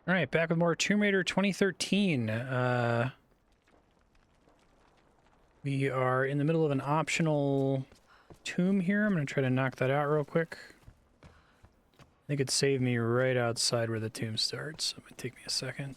All right, back with more Tomb Raider 2013. We are in the middle of an optional tomb here. I'm going to try to knock that out real quick. I think it saved me right outside where the tomb starts, so it might take me a second.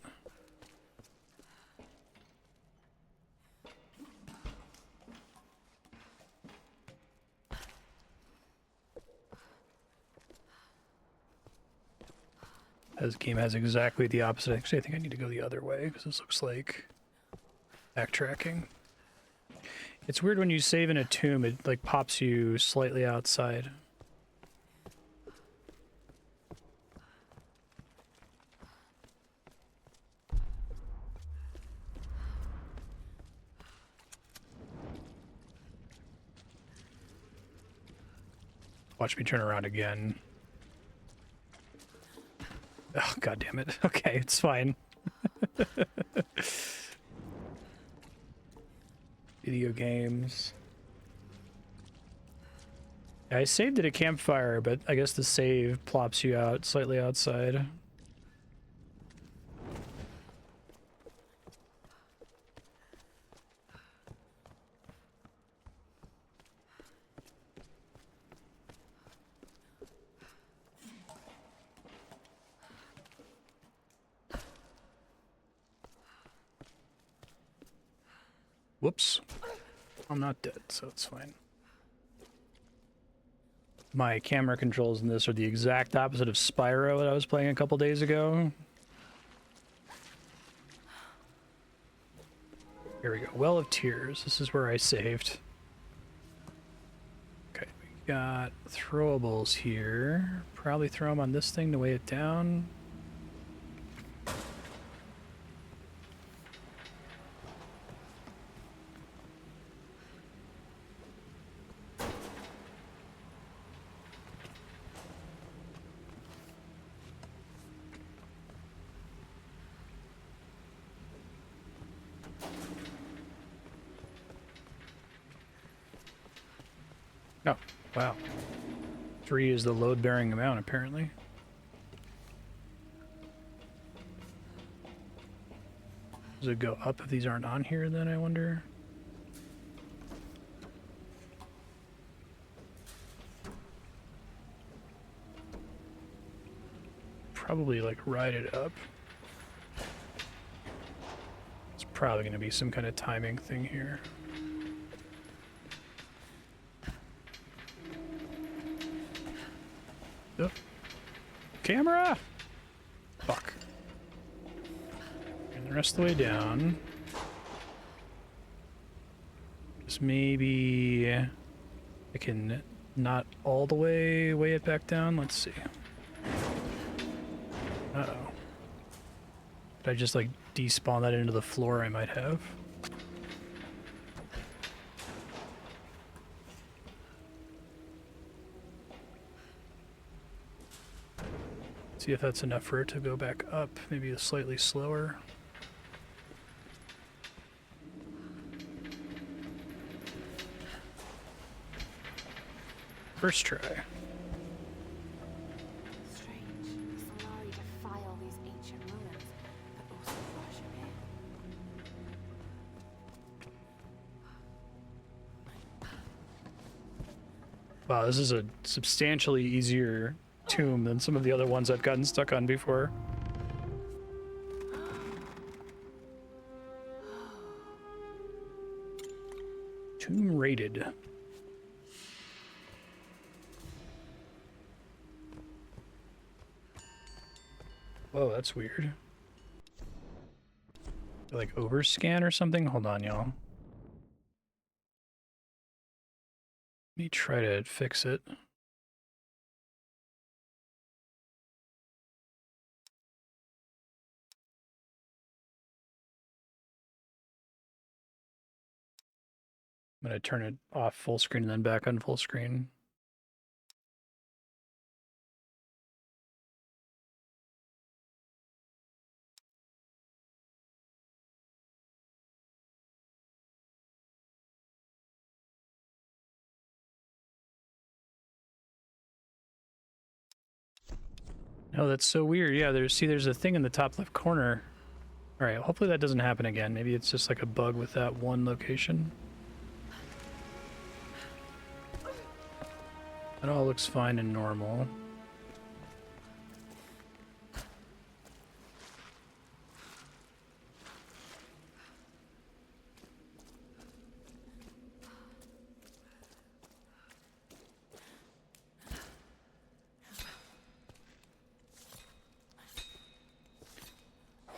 This game has exactly the opposite. Actually, I think I need to go the other way because this looks like backtracking. It's weird when you save in a tomb, it like pops you slightly outside. Watch me turn around again. Oh, God damn it. Okay, it's fine. Video games. Yeah, I saved at a campfire, but I guess the save plops you out slightly outside. Whoops. I'm not dead, so it's fine. My camera controls in this are the exact opposite of Spyro that I was playing a couple days ago. Here we go. Well of Tears. This is where I saved. Okay, we got throwables here. Probably throw them on this thing to weigh it down. Oh, wow. 3 is the load-bearing amount, apparently. Does it go up if these aren't on here, then, I wonder? Probably, like, ride it up. It's probably going to be some kind of timing thing here. Oh. Camera! Fuck. And the rest of the way down. Just maybe I can not all the way weigh it back down. Let's see. Uh-oh. Did I just like despawn that into the floor? I might have. See if that's enough for it to go back up, maybe slightly slower. First try. Strange. Solari defile these ancient ruins, but also rush in. Wow, this is a substantially easier tomb than some of the other ones I've gotten stuck on before. Tomb raided. Whoa, that's weird. Like overscan or something? Hold on, y'all. Let me try to fix it. I'm gonna turn it off full screen and then back on full screen. No, that's so weird. Yeah, there's a thing in the top left corner. All right, hopefully that doesn't happen again. Maybe it's just like a bug with that one location. That all looks fine and normal.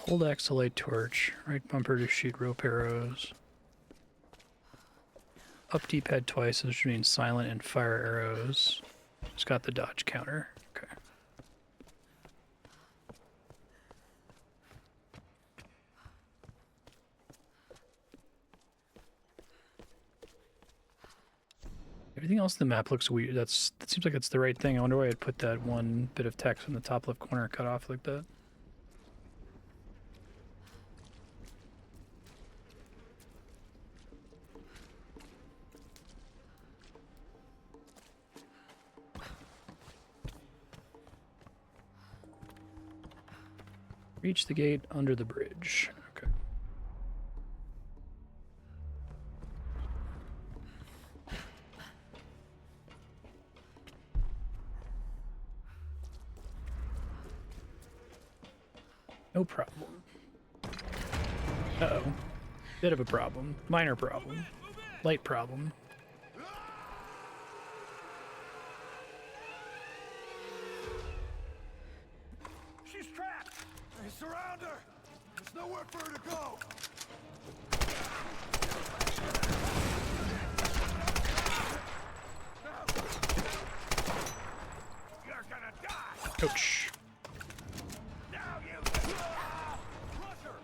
Hold X to light torch. Right bumper to shoot rope arrows. Up D-pad twice, which means silent and fire arrows. It's got the dodge counter. Okay. Everything else in the map looks weird. That seems like it's the right thing. I wonder why I'd put that one bit of text in the top left corner cut off like that. Reach the gate under the bridge. Okay. No problem. Uh-oh. Bit of a problem. Minor problem. Light problem. She's trapped! They surround her! There's nowhere for her to go! You're gonna die! Ouch. Now you crush her!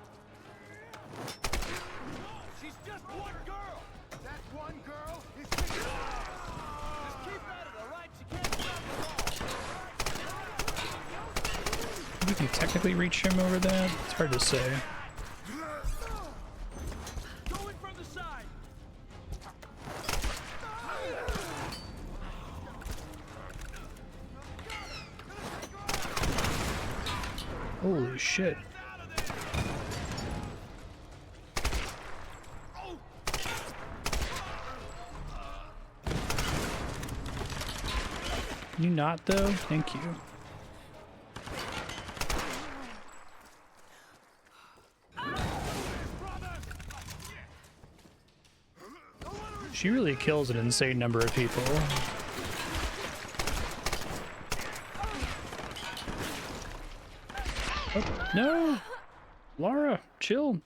She's just one girl! That one girl is kicking ass! Just keep at it, alright? She can't stop us all! We can technically reach him over that. It's hard to say. Going from the side! Holy shit. Can you not though? Thank you. She really kills an insane number of people. Oh, no! Laura, chill.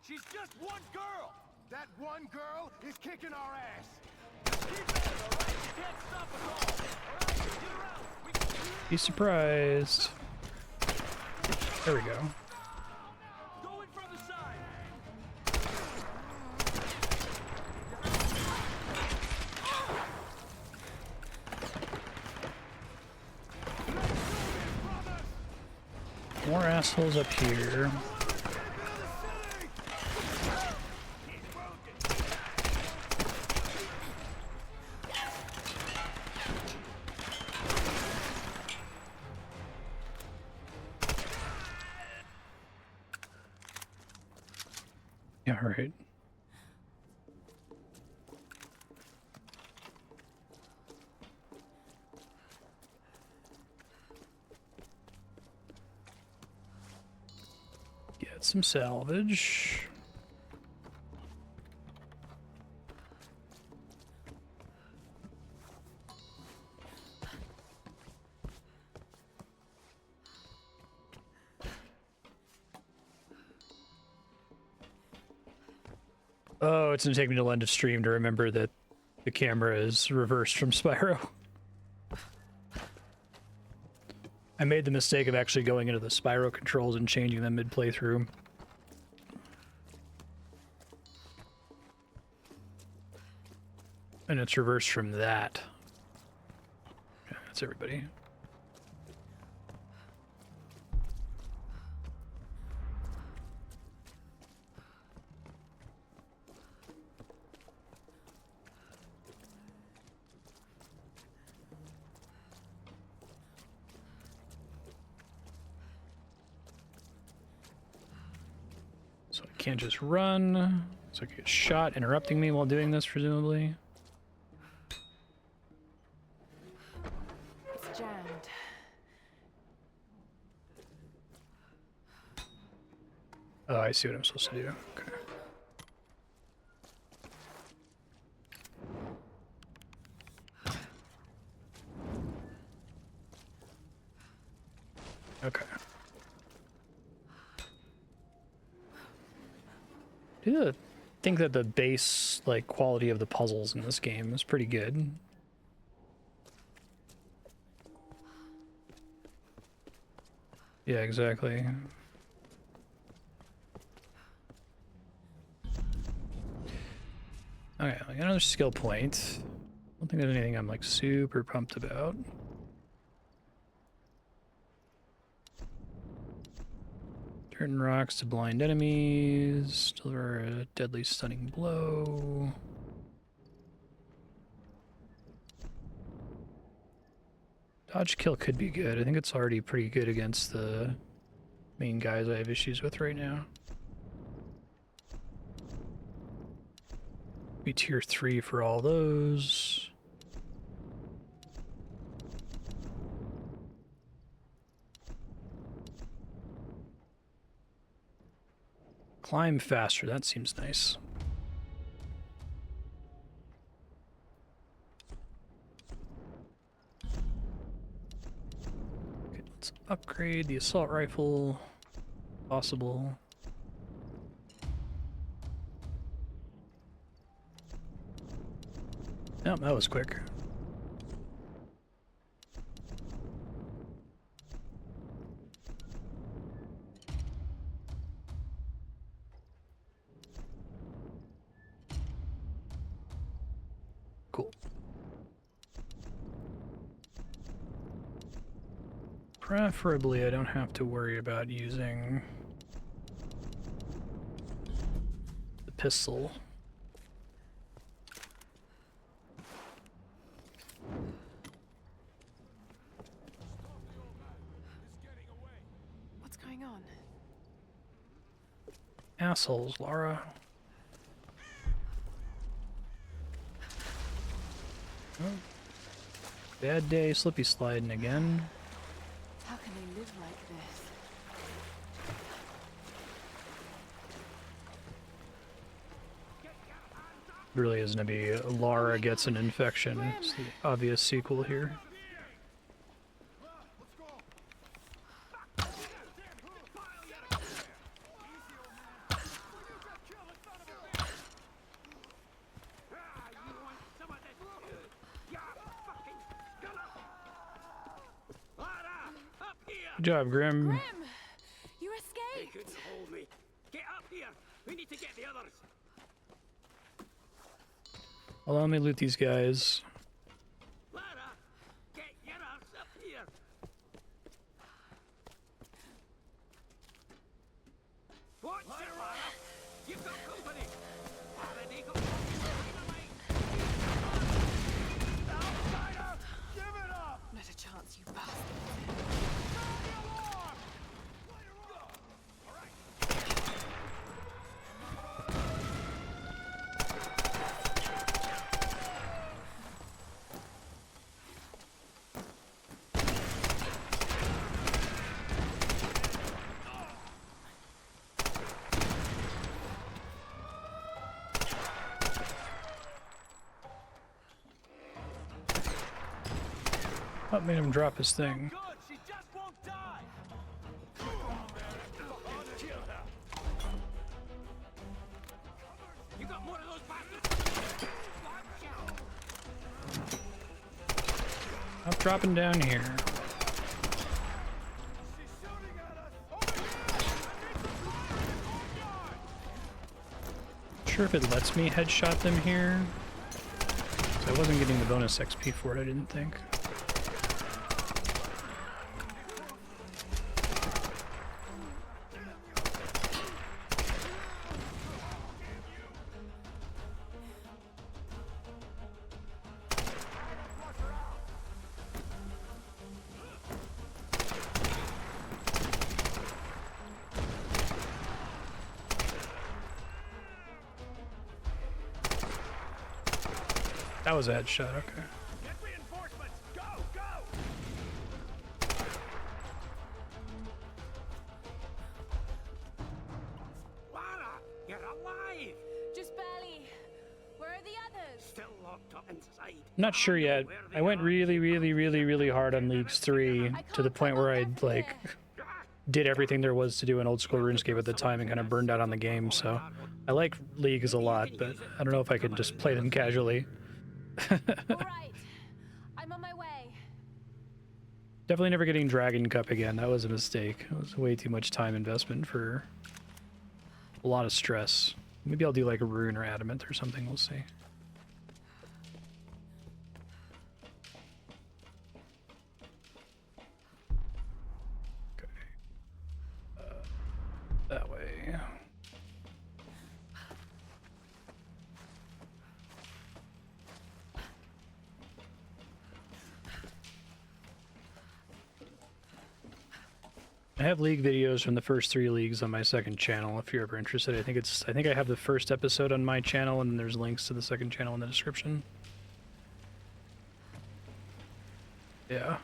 She's just one girl! That one girl is kicking our ass! Just keep at it, alright? You can't stop us all! Alright, get around! We can do it! Be surprised. There we go. Going from the side! More assholes up here. Yeah, right. Get some salvage. Oh, it's gonna take me to end of stream to remember that the camera is reversed from Spyro. I made the mistake of actually going into the Spyro controls and changing them mid-playthrough. And it's reversed from that. Okay, that's everybody. can't just run. So I could get shot interrupting me while doing this, presumably. It's jammed. Oh, I see what I'm supposed to do. Okay. Okay. I do think that the base like quality of the puzzles in this game is pretty good. Yeah, exactly. Okay, I got another skill point. I don't think there's anything I'm like super pumped about. Turn rocks to blind enemies. Deliver a deadly stunning blow. Dodge kill could be good. I think it's already pretty good against the main guys I have issues with right now. Be tier 3 for all those. Climb faster, that seems nice. Okay, let's upgrade the assault rifle. Possible. Oh, that was quick. Cool. Preferably, I don't have to worry about using the pistol. What's going on? Assholes, Laura. Oh. Bad day, slippy sliding again. How can they live like this? Really is gonna be Laura gets an infection. It's the obvious sequel here. Good job, Grim. Grim! You They escaped! couldn't hold me. Get up here! We need to get the others. Well, let me loot these guys. Lara, get your ass up here. Watch it, Lara. You've got company. Already got dynamite. Outsider! Give it up! Not a chance, you bastard. What made him drop his thing? Good, she just won't die! You got more of those bastards. I'm dropping down here. She's shooting at us! Over here! Not sure if it lets me headshot them here. So I wasn't getting the bonus XP for it, I didn't think. That was a headshot, okay. Get reinforcements! Go! Go! Lara, you're alive! Just barely. Where are the others? Still locked up inside. I'm not sure yet. I went really hard on Leagues 3 to the point where I like did everything there was to do in old school RuneScape at the time and kind of burned out on the game, so I like Leagues a lot, but I don't know if I could just play them casually. All right. I'm on my way. Definitely never getting Dragon Cup again. That was a mistake. It was way too much time investment for a lot of stress. Maybe I'll do like a Rune or Adamant or something. We'll see. Okay. That way. I have league videos from the first 3 leagues on my second channel if you're ever interested. I think I have the first episode on my channel and there's links to the second channel in the description. Yeah.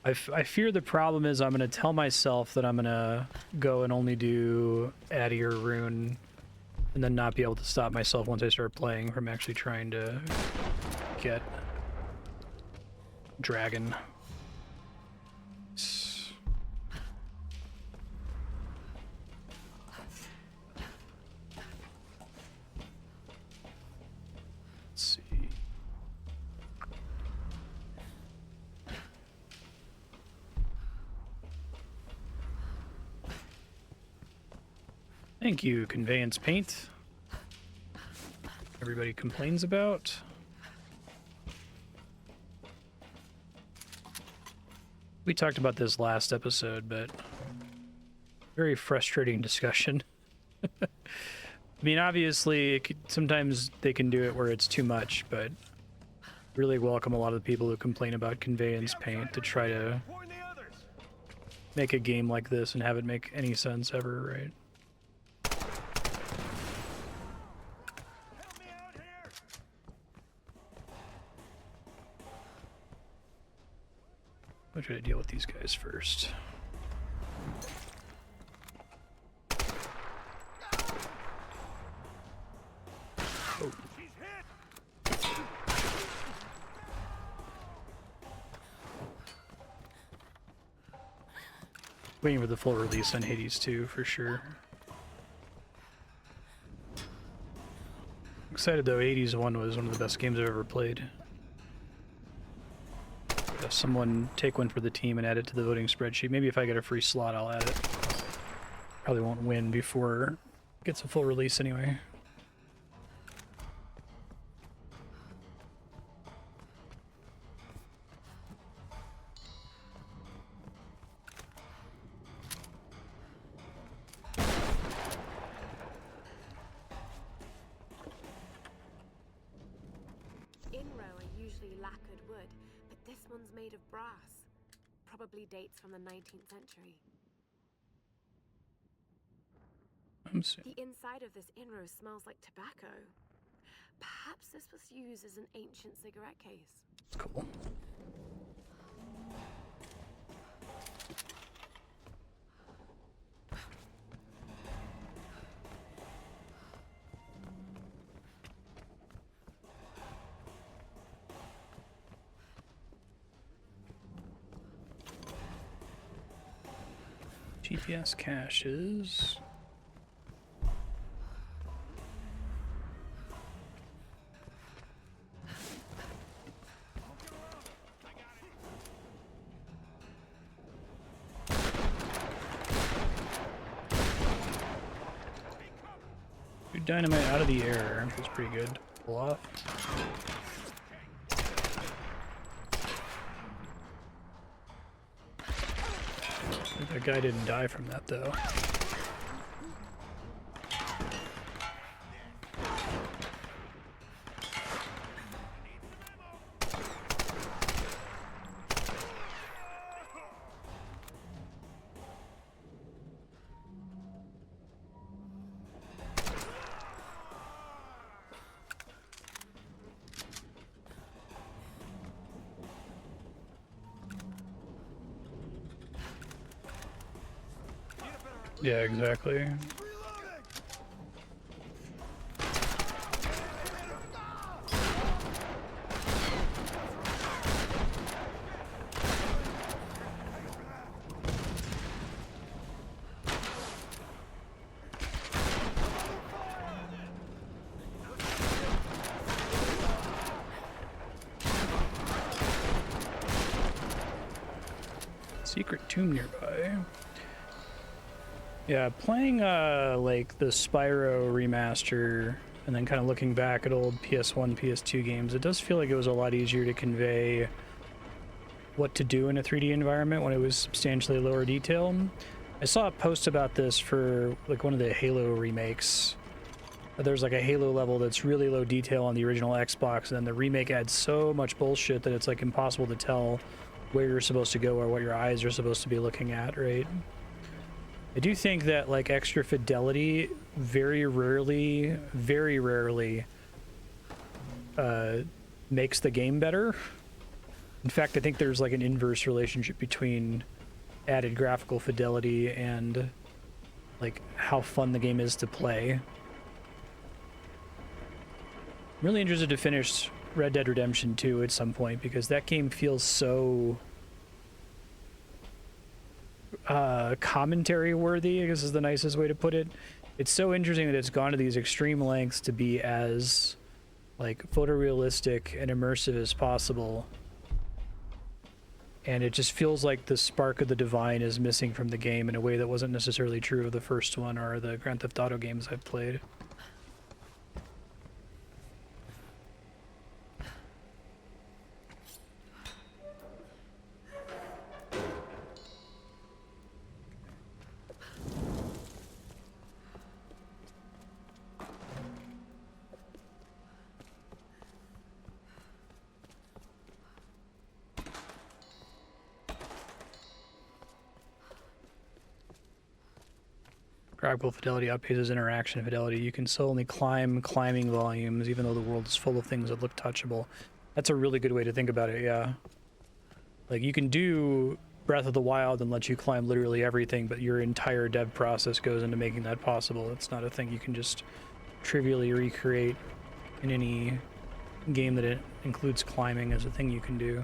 I fear the problem is I'm going to tell myself that I'm going to go and only do Addy or Rune and then not be able to stop myself once I start playing from actually trying to get Dragon. Let's see. Thank you, Conveyance Paint. Everybody complains about. We talked about this last episode, but very frustrating discussion. I mean, obviously, sometimes they can do it where it's too much, but really welcome a lot of the people who complain about Conveyance Paint to try to Warn the others! make a game like this and have it make any sense ever, right? Help me out here! I'll try to deal with these guys first. Oh. She's hit! Waiting for the full release on Hades 2 for sure. Excited though, Hades 1 was one of the best games I've ever played. If someone take one for the team and add it to the voting spreadsheet. Maybe if I get a free slot, I'll add it. Probably won't win before it gets a full release anyway. Inro are usually lacquered wood, but this one's made of brass. Probably dates from the 19th century. I'm sorry. The inside of this Inro smells like tobacco. Perhaps this was used as an ancient cigarette case. Cool. GPS caches. Shoot dynamite out of the air. That's pretty good. Pull off. That guy didn't die from that though. Yeah, exactly. Secret tomb nearby. Yeah, playing like the Spyro remaster and then kind of looking back at old PS1, PS2 games, it does feel like it was a lot easier to convey what to do in a 3D environment when it was substantially lower detail. I saw a post about this for like one of the Halo remakes. There's like a Halo level that's really low detail on the original Xbox, and then the remake adds so much bullshit that it's like impossible to tell where you're supposed to go or what your eyes are supposed to be looking at, right? I do think that like extra fidelity very rarely makes the game better. In fact, I think there's like an inverse relationship between added graphical fidelity and like how fun the game is to play. I'm really interested to finish Red Dead Redemption 2 at some point, because that game feels so commentary worthy, I guess is the nicest way to put it. It's so interesting that it's gone to these extreme lengths to be as like photorealistic and immersive as possible, and it just feels like the spark of the divine is missing from the game in a way that wasn't necessarily true of the first one or the Grand Theft Auto games I've played. Graphical fidelity outpaces interaction fidelity. You can still only climb climbing volumes, even though the world is full of things that look touchable. That's a really good way to think about it, yeah. Like, you can do Breath of the Wild and let you climb literally everything, but your entire dev process goes into making that possible. It's not a thing you can just trivially recreate in any game that it includes climbing as a thing you can do.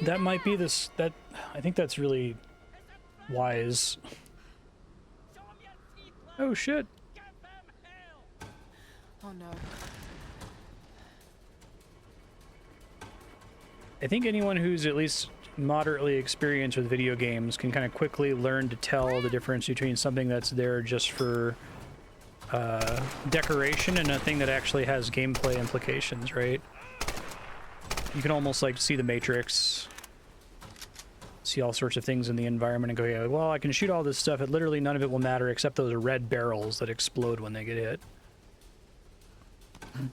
That might be this, that, I think that's really wise. Oh shit. Oh no. I think anyone who's at least moderately experienced with video games can kind of quickly learn to tell the difference between something that's there just for decoration and a thing that actually has gameplay implications, right? You can almost like see the Matrix, see all sorts of things in the environment and go, yeah, well, I can shoot all this stuff. Literally none of it will matter except those red barrels that explode when they get hit. And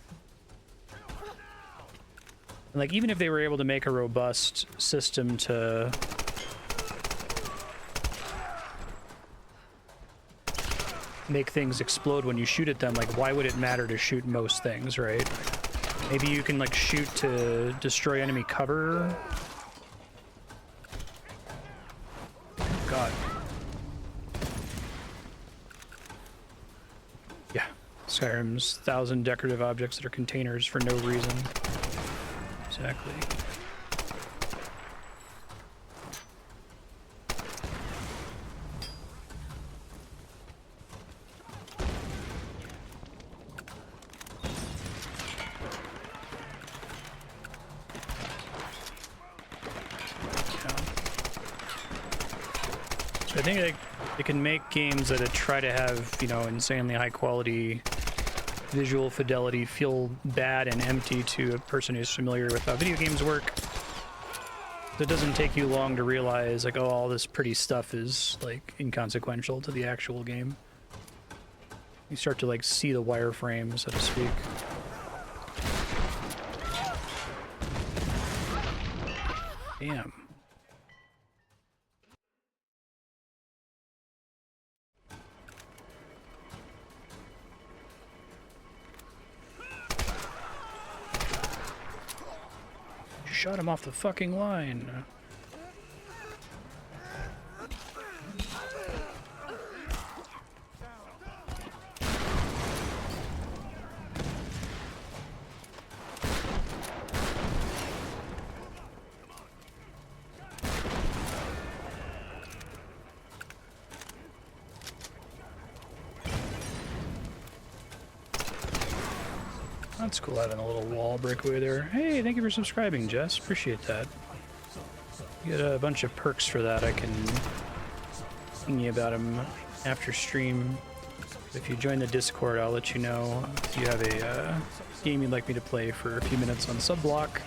like, even if they were able to make a robust system to make things explode when you shoot at them, like, why would it matter to shoot most things, right? Maybe you can like shoot to destroy enemy cover. God. Yeah. Skyrim's 1,000 decorative objects that are containers for no reason. Exactly. I think they can make games that try to have, you know, insanely high quality visual fidelity feel bad and empty to a person who's familiar with how video games work. It doesn't take you long to realize, like, oh, all this pretty stuff is, like, inconsequential to the actual game. You start to, like, see the wireframe, so to speak. Damn. shot him off the fucking line. That's cool having a little wall breakaway there. Hey, thank you for subscribing, Jess. Appreciate that. You get a bunch of perks for that. I can tell you about them after stream. If you join the Discord, I'll let you know if you have a game you'd like me to play for a few minutes on Subblock.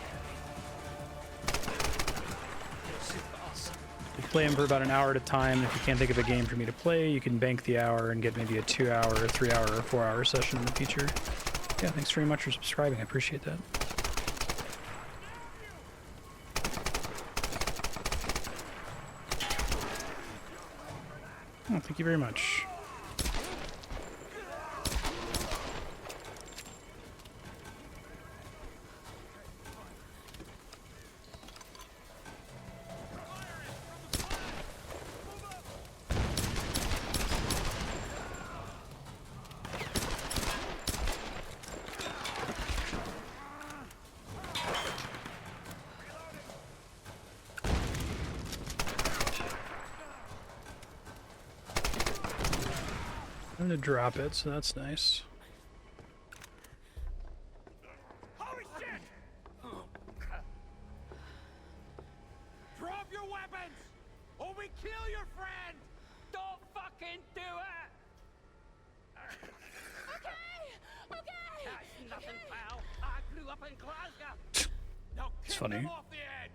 You play them for about an hour at a time. If you can't think of a game for me to play, you can bank the hour and get maybe a 2-hour, 3-hour, or 4-hour session in the future. Yeah, thanks very much for subscribing. I appreciate that. Oh, thank you very much. I'm gonna drop it, so that's nice. Holy shit! Drop your weapons, or we kill your friend! Don't fucking do it! Okay! That's nothing, pal. I grew up in Glasgow. Now It's kick funny. them off the edge!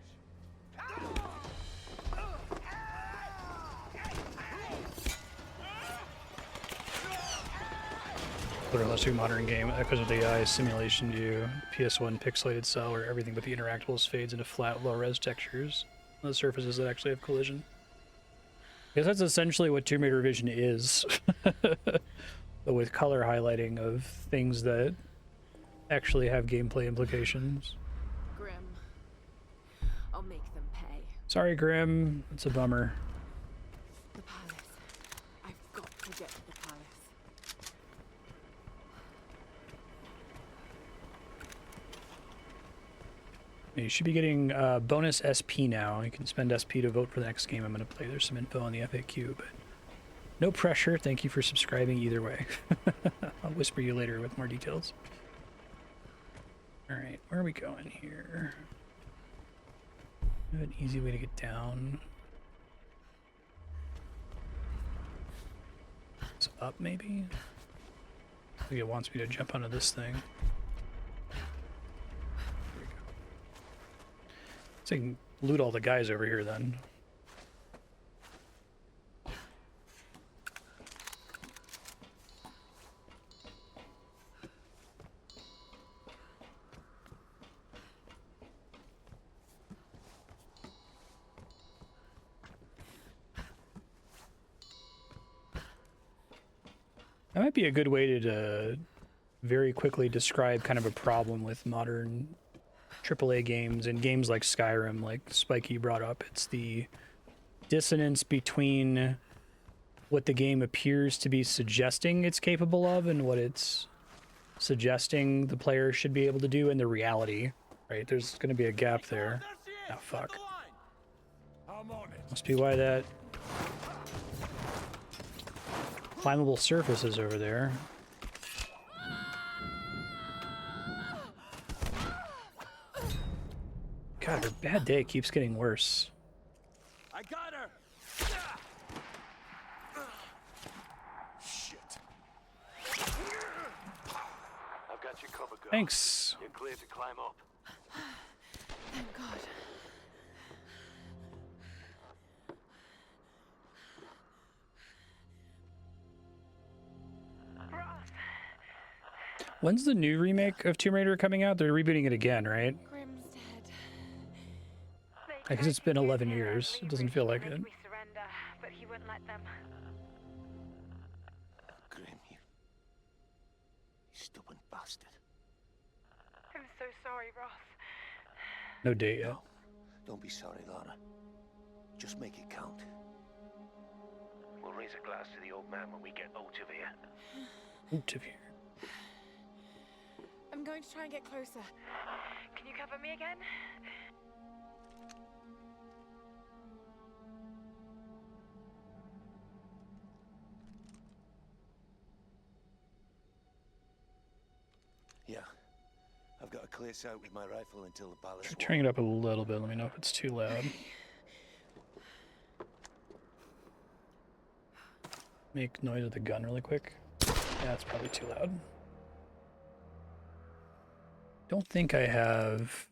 Put a less modern game because of the AI simulation view. PS1 pixelated cell where everything but the interactables fades into flat, low-res textures on the surfaces that actually have collision. Because that's essentially what Tomb Raider Vision is, but with color highlighting of things that actually have gameplay implications. Grim. I'll make them pay. Sorry, Grim. It's a bummer. The palace. I've got to get to the palace. You should be getting bonus SP now. You can spend SP to vote for the next game I'm going to play. There's some info on the FAQ, but no pressure. Thank you for subscribing either way. I'll whisper you later with more details. All right, where are we going here? We have an easy way to get down. It's up, maybe? I think it wants me to jump onto this thing. So I can loot all the guys over here then. That might be a good way to very quickly describe kind of a problem with modern AAA games and games like Skyrim, like Spiky brought up. It's the dissonance between what the game appears to be suggesting it's capable of and what it's suggesting the player should be able to do and the reality, right? There's going to be a gap there. Oh, fuck. I'm on it. Must be why that climbable surface is over there. God, her bad day keeps getting worse. I got her! Shit. I've got you covered, girl. Thanks. You're clear to climb up. Thank God. When's the new remake of Tomb Raider coming out? They're rebooting it again, right? Grim's dead. I guess it's been 11 years. It doesn't feel like it. We surrender, but he wouldn't let them. Grim, you stubborn bastard. I'm so sorry, Ross. No date yet. Don't be sorry, Lara. Just make it count. We'll raise a glass to the old man when we get out of here. Out of here. I'm going to try and get closer. Can you cover me again? Yeah. I've got a clear sight with my rifle until the palace. Try turning it up a little bit. Let me know if it's too loud. Make noise with the gun really quick. Yeah, it's probably too loud. Don't think I have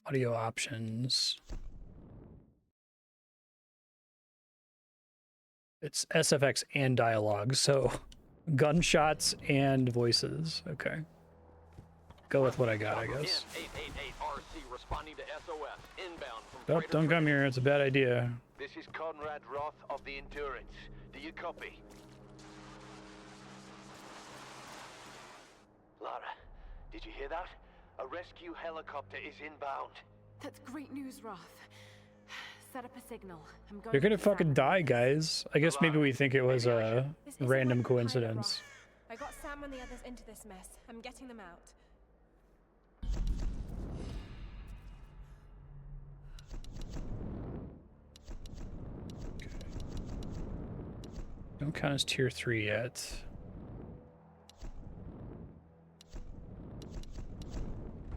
audio options. It's SFX and dialogue, so gunshots and voices. Okay. Go with what I got, I guess. 888 RC responding to SOS inbound from Oh, don't come here. It's a bad idea. This is Conrad Roth of the Endurance. Do you copy? Lara, did you hear that? A rescue helicopter is inbound. That's great news, Roth. Set up a signal. I'm going You're gonna to fucking Sam. die, guys. I guess maybe we think it was a This isn't random like the pilot, coincidence. Roth. I got Sam and the others into this mess. I'm getting them out. Don't count as tier 3 yet.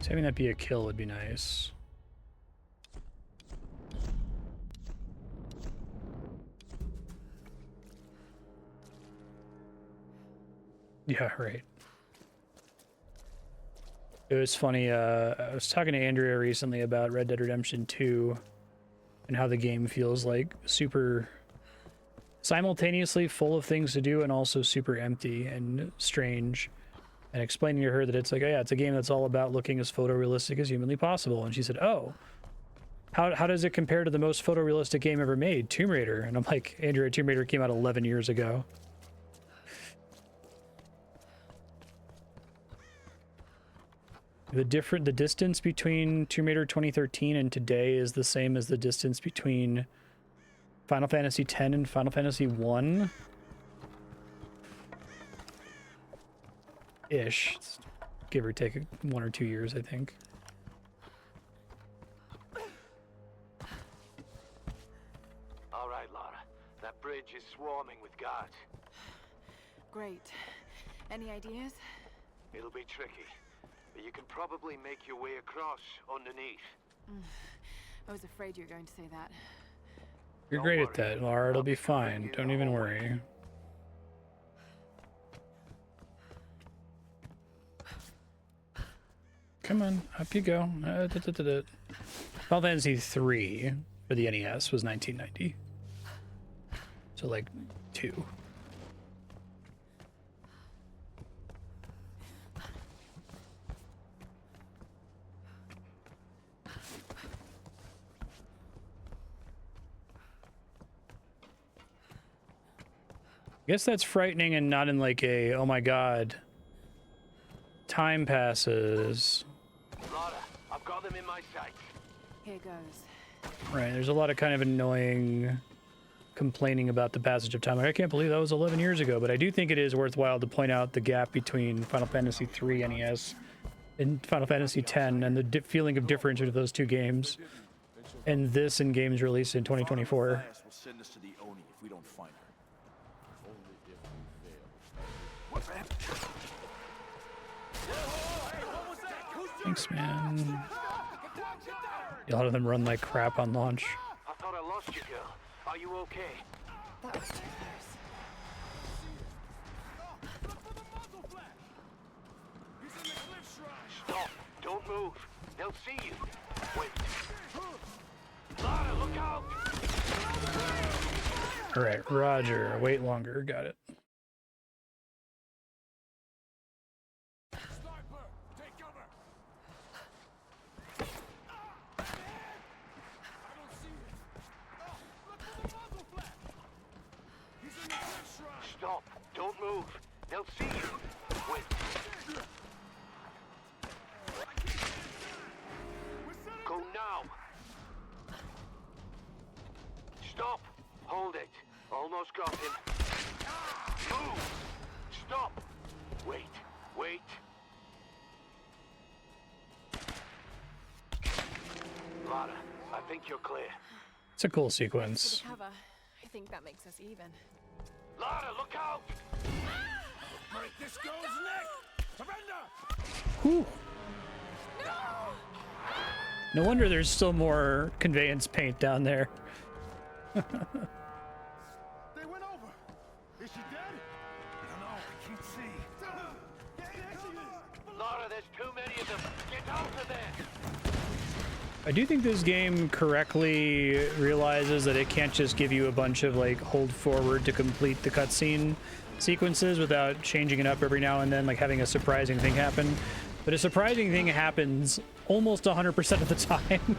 Having that be a kill would be nice. Yeah, right. It was funny, I was talking to Andrea recently about Red Dead Redemption 2 and how the game feels like super simultaneously full of things to do and also super empty and strange, and explaining to her that it's like, oh yeah, it's a game that's all about looking as photorealistic as humanly possible. And she said, oh, how does it compare to the most photorealistic game ever made, Tomb Raider? And I'm like, Andrea, Tomb Raider came out 11 years ago. The distance between Tomb Raider 2013 and today is the same as the distance between Final Fantasy X and Final Fantasy 1. Ish. Give or take 1 or 2 years, I think. All right, Lara. That bridge is swarming with guards. Great. Any ideas? It'll be tricky, but you can probably make your way across underneath. I was afraid you were going to say that. You're great at that, Laura. It'll be fine. Don't even worry. Come on, up you go. Final Fantasy 3 for the NES was 1990. So like 2. I guess that's frightening and not in like a, oh my god, time passes. Lara, I've got them in my sights. Here goes. Right, there's a lot of kind of annoying complaining about the passage of time. Like, I can't believe that was 11 years ago, but I do think it is worthwhile to point out the gap between Final Fantasy 3 NES and Final Fantasy X and the feeling of difference between those two games. And this in games released in 2024. Will send us to the Oni if we don't find her. Only if we fail. Thanks, man. A lot of them run like crap on launch. I thought I lost you, girl. Are you okay? That was too close. Stop. Don't move. They'll see you. Wait. Lara, look out! All right, Roger. Wait longer. Got it. Sniper, take cover. I don't see it. Look for the muzzle flap. He's in the cliff shrine. Stop. Don't move. They'll see you. Wait. Go now. Stop! Hold it. Almost got him. Move! Stop! Wait. Wait. Lara, I think you're clear. It's a cool For the sequence. cover, I think that makes us even. Lara, look out! Break this girl's neck! Surrender! Whew. No wonder there's still more conveyance paint down there. They went over. Is she dead? I don't know. I can't see. There she is. Lara, there's too many of them. Get out of there! I do think this game correctly realizes that it can't just give you a bunch of like hold forward to complete the cutscene sequences without changing it up every now and then, like having a surprising thing happen. But a surprising thing happens almost 100% of the time.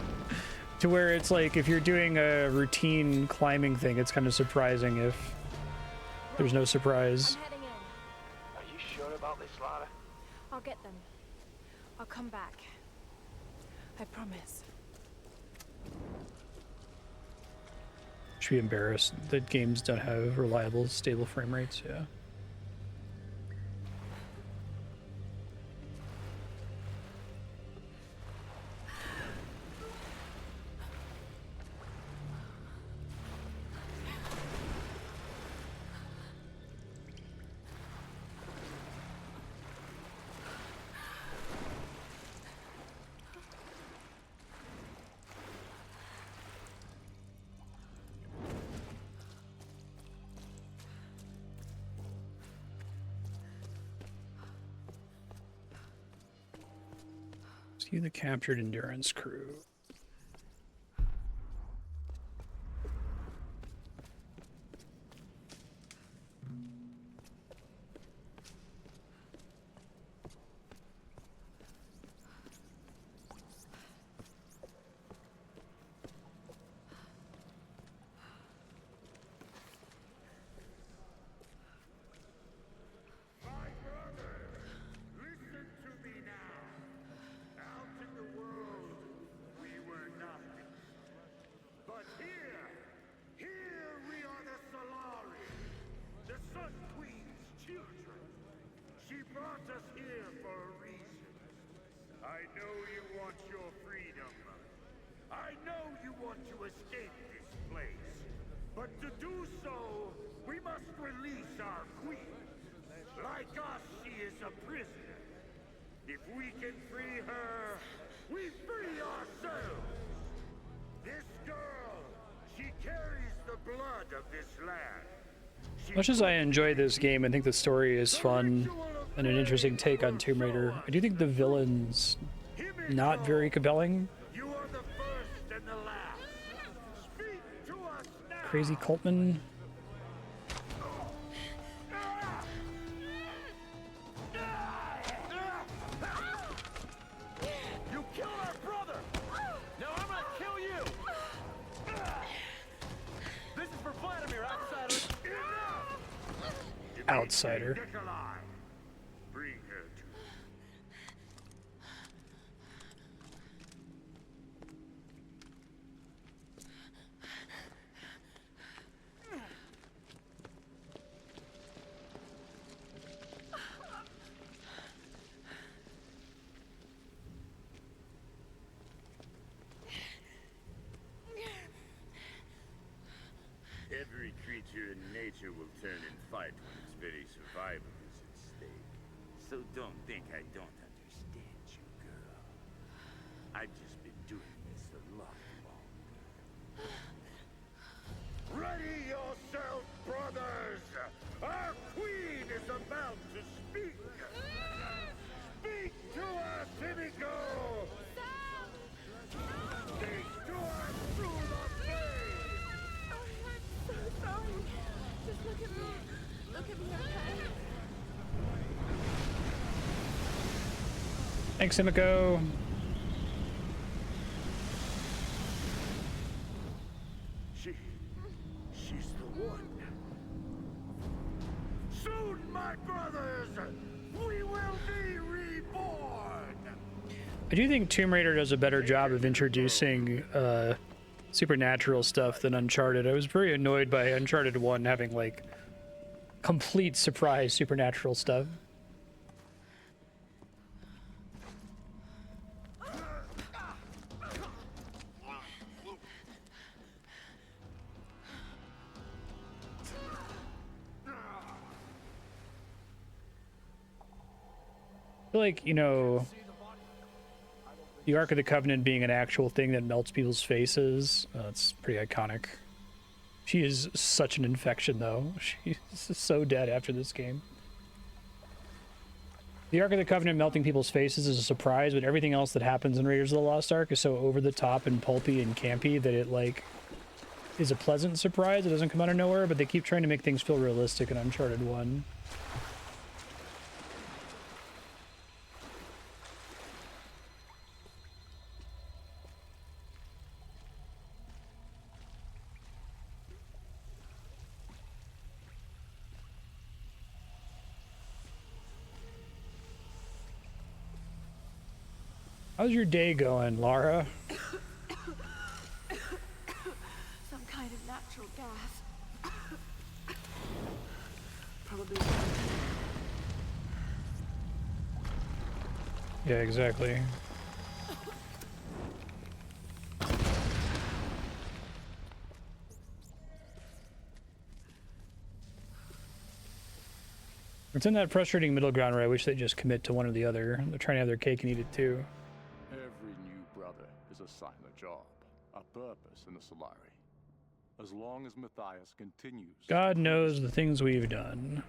To where it's like if you're doing a routine climbing thing, it's kind of surprising if there's no surprise. I'm heading in. Are you sure about this, Lara? I'll get them. I'll come back. I promise. Should be embarrassed that games don't have reliable, stable frame rates. Yeah. See the captured endurance crew. Listen to me now. Out in the world, we were nothing. But here we are the Solari, the Sun Queen's children. She brought us here for a reason. I know you want your freedom. I know you want to escape this place. But to do so, we must release our queen. Like us, she is a prisoner. If we can free her, we free ourselves. This girl, she carries the blood of this land. Much as I enjoy this game, I think the story is fun and an interesting take on Tomb Raider. I do think the villain's not very compelling. You are the first and the last. Speak to us now. Crazy Coltman. You killed our brother. Now I'm gonna kill you. This is for Vladimir, outsider. Outsider. Nikolai, bring her to me. Every creature in nature will turn and fight when its very survival is at stake. So don't think I don't understand you, girl. I've just been doing this a lot longer. Ready yourself, brothers! Our queen is about to speak! Speak to us, Himiko! Speak to us through the flame! Oh, I'm so sorry. Just look at me. Look at me, okay? Thanks, Himiko. She's the one. Soon, my brothers, we will be reborn! I do think Tomb Raider does a better job of introducing supernatural stuff than Uncharted. I was very annoyed by Uncharted 1 having like complete surprise supernatural stuff. I feel like, you know, the Ark of the Covenant being an actual thing that melts people's faces, it's pretty iconic. She is such an infection, though. She's so dead after this game. The Ark of the Covenant melting people's faces is a surprise, but everything else that happens in Raiders of the Lost Ark is so over the top and pulpy and campy that it, like, is a pleasant surprise. It doesn't come out of nowhere, but they keep trying to make things feel realistic in Uncharted 1. How's your day going, Lara? Some kind of natural gas. Probably. Yeah, exactly. It's in that frustrating middle ground where I wish they'd just commit to one or the other. They're trying to have their cake and eat it too. Every new brother is assigned a job, a purpose in the Solari. As long as Matthias continues... God knows the things we've done.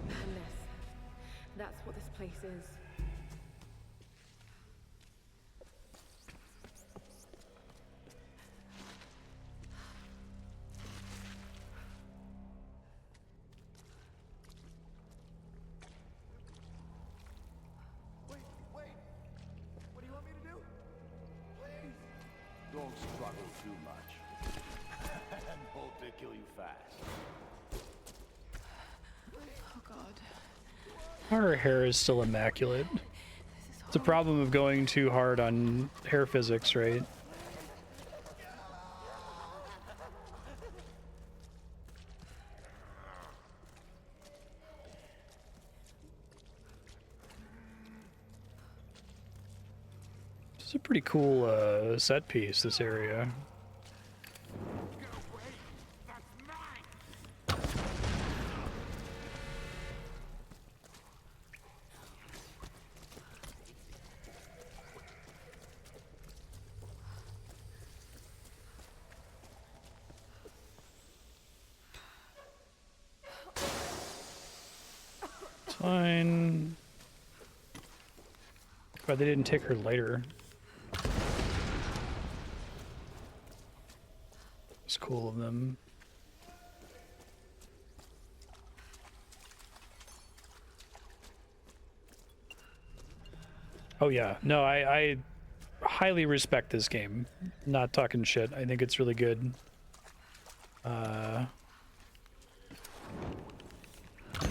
And this. That's what this place is. Don't struggle too much. And hope they kill you fast. Oh God. Her hair is still immaculate. It's a problem of going too hard on hair physics, right? It's a pretty cool set piece, this area. It's fine. But they didn't take her later. It's cool of them. Oh yeah, no, I highly respect this game. Not talking shit. I think it's really good.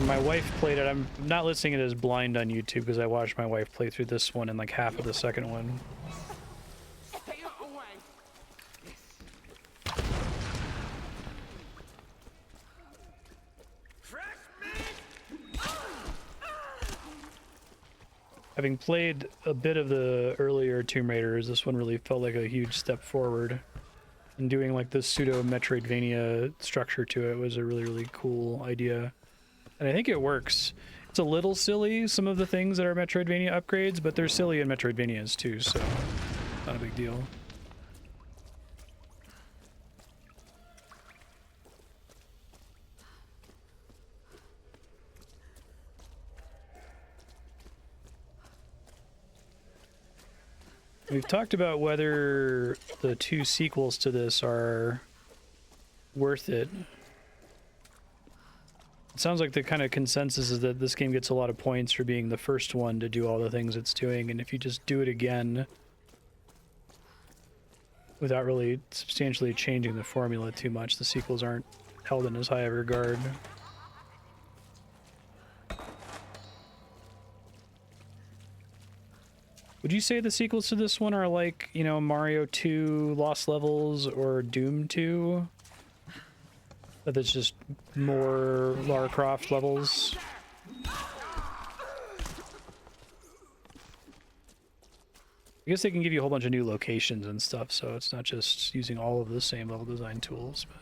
My wife played it. I'm not listing it as blind on YouTube because I watched my wife play through this one and like half of the second one. Stay away. Fresh meat. Having played a bit of the earlier Tomb Raiders, this one really felt like a huge step forward. And doing like this pseudo Metroidvania structure to it was a really, really cool idea. And I think it works. It's a little silly, some of the things that are Metroidvania upgrades, but they're silly in Metroidvanias too, so not a big deal. We've talked about whether the two sequels to this are worth it. It sounds like the kind of consensus is that this game gets a lot of points for being the first one to do all the things it's doing, and if you just do it again, without really substantially changing the formula too much. The sequels aren't held in as high of regard. Would you say the sequels to this one are like, you know, Mario 2, Lost Levels, or Doom 2? That it's just more Lara Croft levels? I guess they can give you a whole bunch of new locations and stuff, so it's not just using all of the same level design tools. But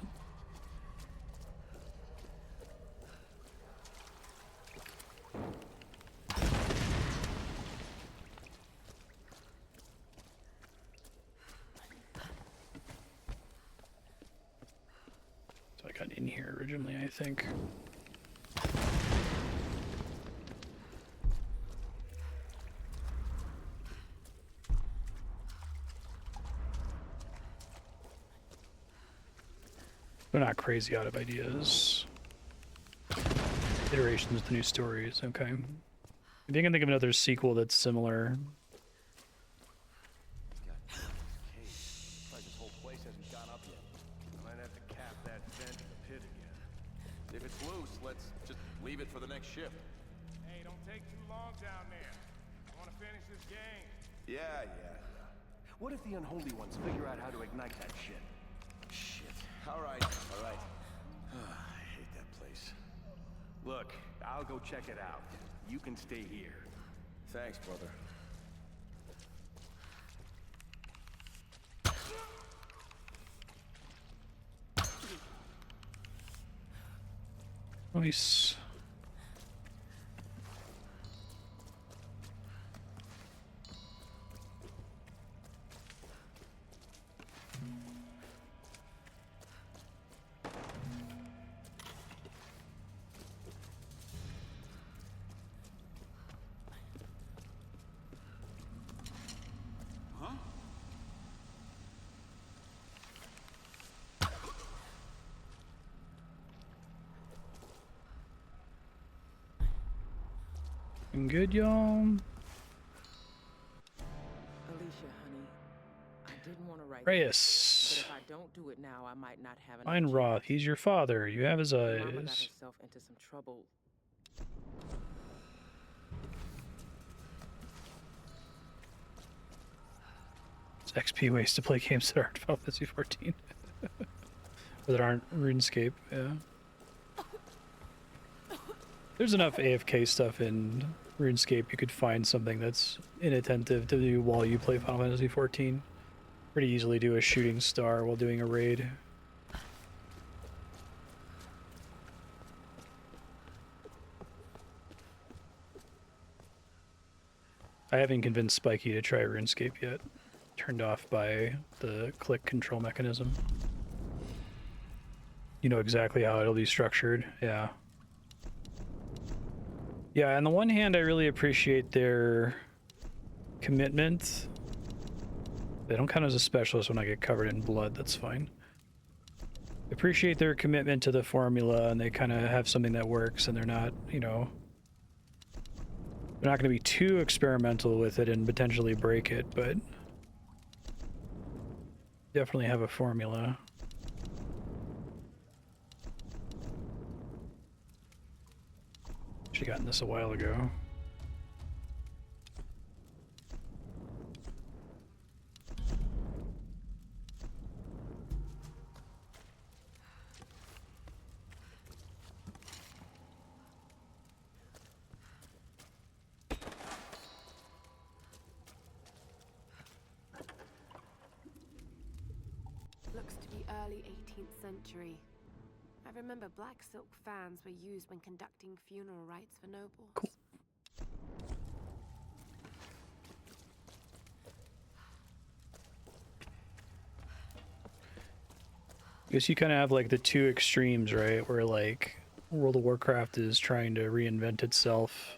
so I got in here originally, I think. We're not crazy out of ideas. Iterations with the new stories, okay. Maybe I can think of another sequel that's similar. Like this whole place hasn't gone up yet. Might have to cap that vent in the pit again. If it's loose, let's just leave it for the next shift. Hey, don't take too long down there. Want to finish this game? Yeah. What if the unholy ones figure out how to ignite that shit? Shit. All right. I hate that place. Look, I'll go check it out. You can stay here. Thanks, brother. Nice. Good, y'all. Alicia, honey, I didn't want to write Reyes. this, but if I don't do it now, I might not have enough Find Roth. He's your father. You have his Mama got eyes. herself into some trouble. It's XP ways to play games that aren't Final Fantasy 14. Or that aren't RuneScape, yeah. There's enough AFK stuff in RuneScape, you could find something that's inattentive to do while you play Final Fantasy 14. Pretty easily do a shooting star while doing a raid. I haven't convinced Spiky to try RuneScape yet. Turned off by the click control mechanism. You know exactly how it'll be structured, yeah. Yeah, on the one hand, I really appreciate their commitment. They don't count as a specialist when I get covered in blood, that's fine. Appreciate their commitment to the formula, and they kind of have something that works, and they're not, you know... They're not going to be too experimental with it and potentially break it, but... Definitely have a formula. Should've gotten this a while ago. Looks to be early 18th century. I remember black silk fans were used when conducting funeral rites for nobles. Cool. I guess you kind of have like the two extremes, right? Where like World of Warcraft is trying to reinvent itself,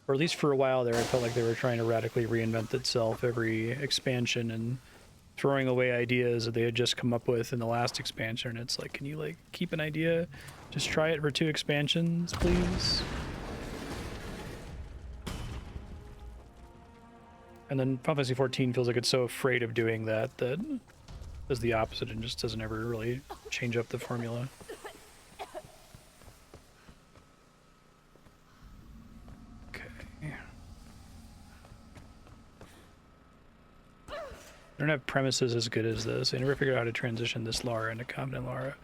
or at least for a while there, it felt like they were trying to radically reinvent itself every expansion and throwing away ideas that they had just come up with in the last expansion. And it's like, can you like keep an idea? Just try it for 2 expansions, please. And then Final Fantasy 14 feels like it's so afraid of doing that that does the opposite and just doesn't ever really change up the formula. Okay. I don't have premises as good as this. I never figured out how to transition this Lara into competent Lara.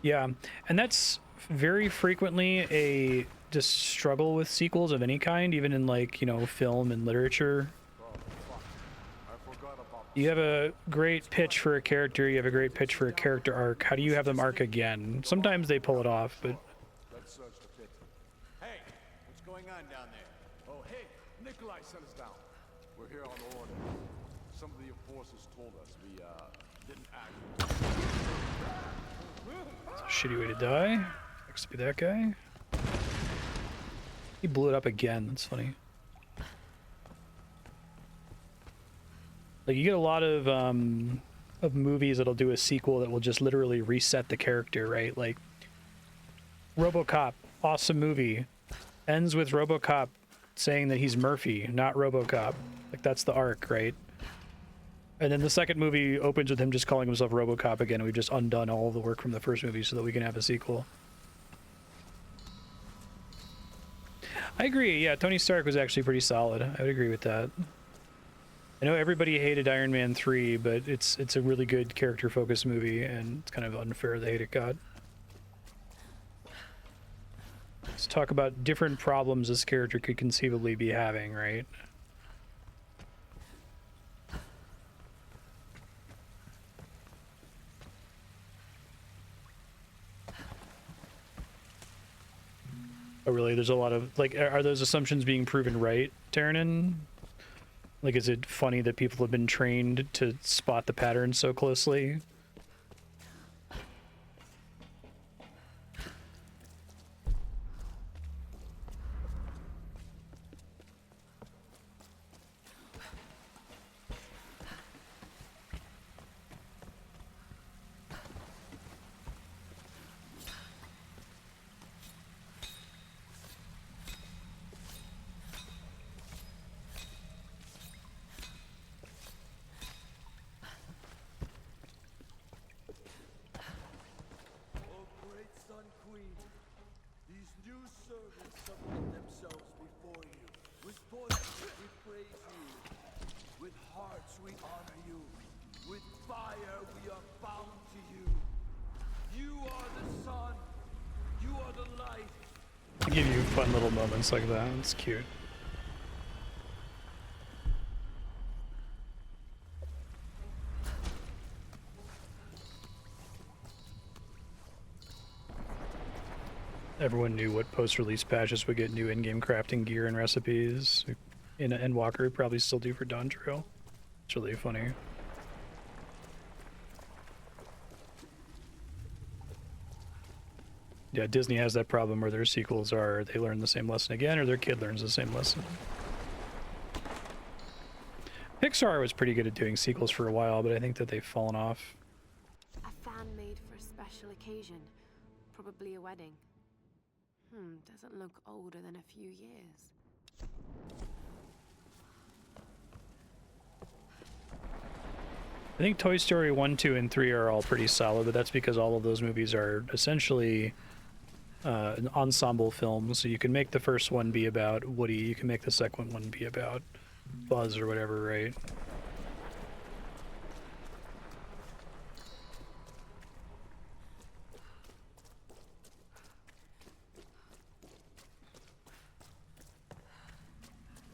Yeah, and that's very frequently a just struggle with sequels of any kind, even in like, you know, film and literature. You have a great pitch for a character, you have a great pitch for a character arc. How do you have them arc again? Sometimes they pull it off, but... Let's search the pit. Hey, what's going on down there? Oh, hey, Nikolai sent us down. We're here on order. Some of the enforcers told us we, didn't act. It's a shitty way to die. Next to be that guy. He blew it up again, that's funny. Like, you get a lot of movies that'll do a sequel that will just literally reset the character, right? Like, RoboCop, awesome movie. Ends with RoboCop saying that he's Murphy, not RoboCop. Like, that's the arc, right? And then the second movie opens with him just calling himself RoboCop again, and we've just undone all of the work from the first movie so that we can have a sequel. I agree, yeah, Tony Stark was actually pretty solid. I would agree with that. I know everybody hated Iron Man 3, but it's a really good character-focused movie, and it's kind of unfair the hate it got. Let's talk about different problems this character could conceivably be having, right? Oh, really? There's a lot of, like, are those assumptions being proven right, Terranin? Like, is it funny that people have been trained to spot the patterns so closely? Give you fun little moments like that. It's cute. Everyone knew what post-release patches would get new in-game crafting gear and recipes. In Endwalker, probably still do for Dawn Trail. It's really funny. Yeah, Disney has that problem where their sequels are, they learn the same lesson again, or their kid learns the same lesson. Pixar was pretty good at doing sequels for a while, but I think that they've fallen off. A fan made for a special occasion. Probably a wedding. Doesn't look older than a few years. I think Toy Story 1, 2, and 3 are all pretty solid, but that's because all of those movies are essentially an ensemble film. So you can make the first one be about Woody, you can make the second one be about Buzz or whatever, right?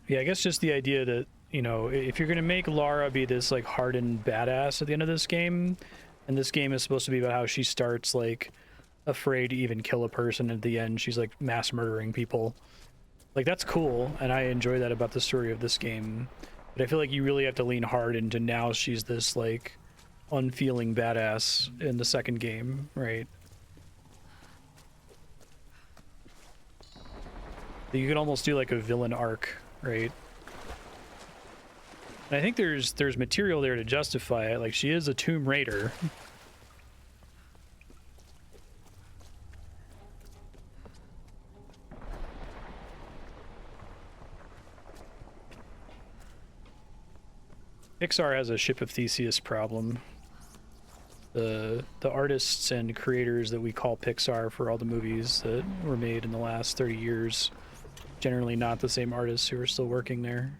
Yeah, I guess just the idea that, you know, if you're going to make Lara be this, like, hardened badass at the end of this game, and this game is supposed to be about how she starts, like, afraid to even kill a person, at the end she's, like, mass murdering people. Like, that's cool, and I enjoy that about the story of this game. But I feel like you really have to lean hard into now she's this, like, unfeeling badass in the second game, right? You could almost do, like, a villain arc, right? And I think there's material there to justify it. Like, she is a Tomb Raider. Pixar has a Ship of Theseus problem. the artists and creators that we call Pixar for all the movies that were made in the last 30 years, generally not the same artists who are still working there.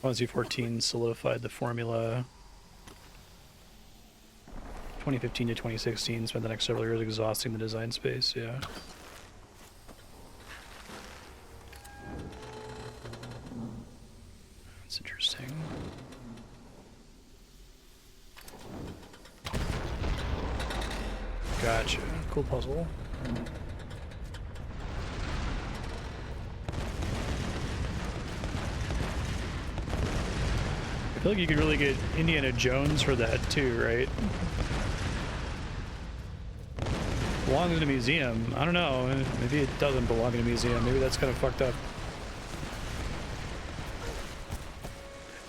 Fantasy 14 solidified the formula. 2015 to 2016, spent the next several years exhausting the design space, yeah. That's interesting. Gotcha. Cool puzzle. I feel like you could really get Indiana Jones for that too, right? Belongs in a museum. I don't know. Maybe it doesn't belong in a museum. Maybe that's kind of fucked up.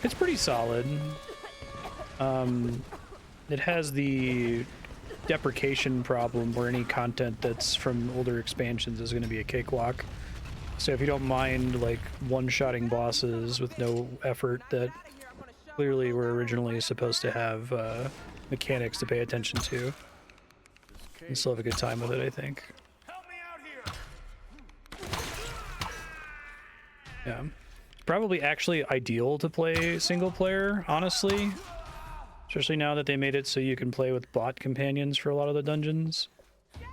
It's pretty solid. It has the deprecation problem where any content that's from older expansions is going to be a cakewalk. So if you don't mind like one-shotting bosses with no effort that clearly were originally supposed to have mechanics to pay attention to, you still have a good time with it, I think. Yeah. Probably actually ideal to play single player, honestly. Especially now that they made it so you can play with bot companions for a lot of the dungeons.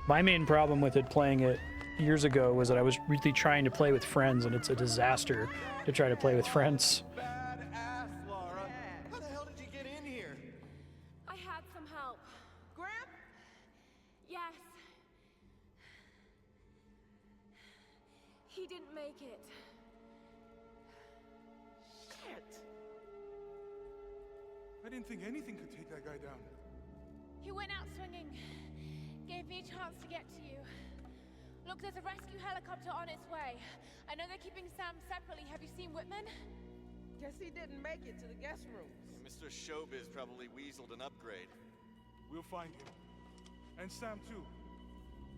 My main problem with it playing it years ago was that I was really trying to play with friends, and it's a disaster to try to play with friends. I didn't think anything could take that guy down. He went out swinging. Gave me a chance to get to you. Look, there's a rescue helicopter on its way. I know they're keeping Sam separately. Have you seen Whitman? Guess he didn't make it to the guest rooms. Mr. Showbiz probably weaseled an upgrade. We'll find him. And Sam too.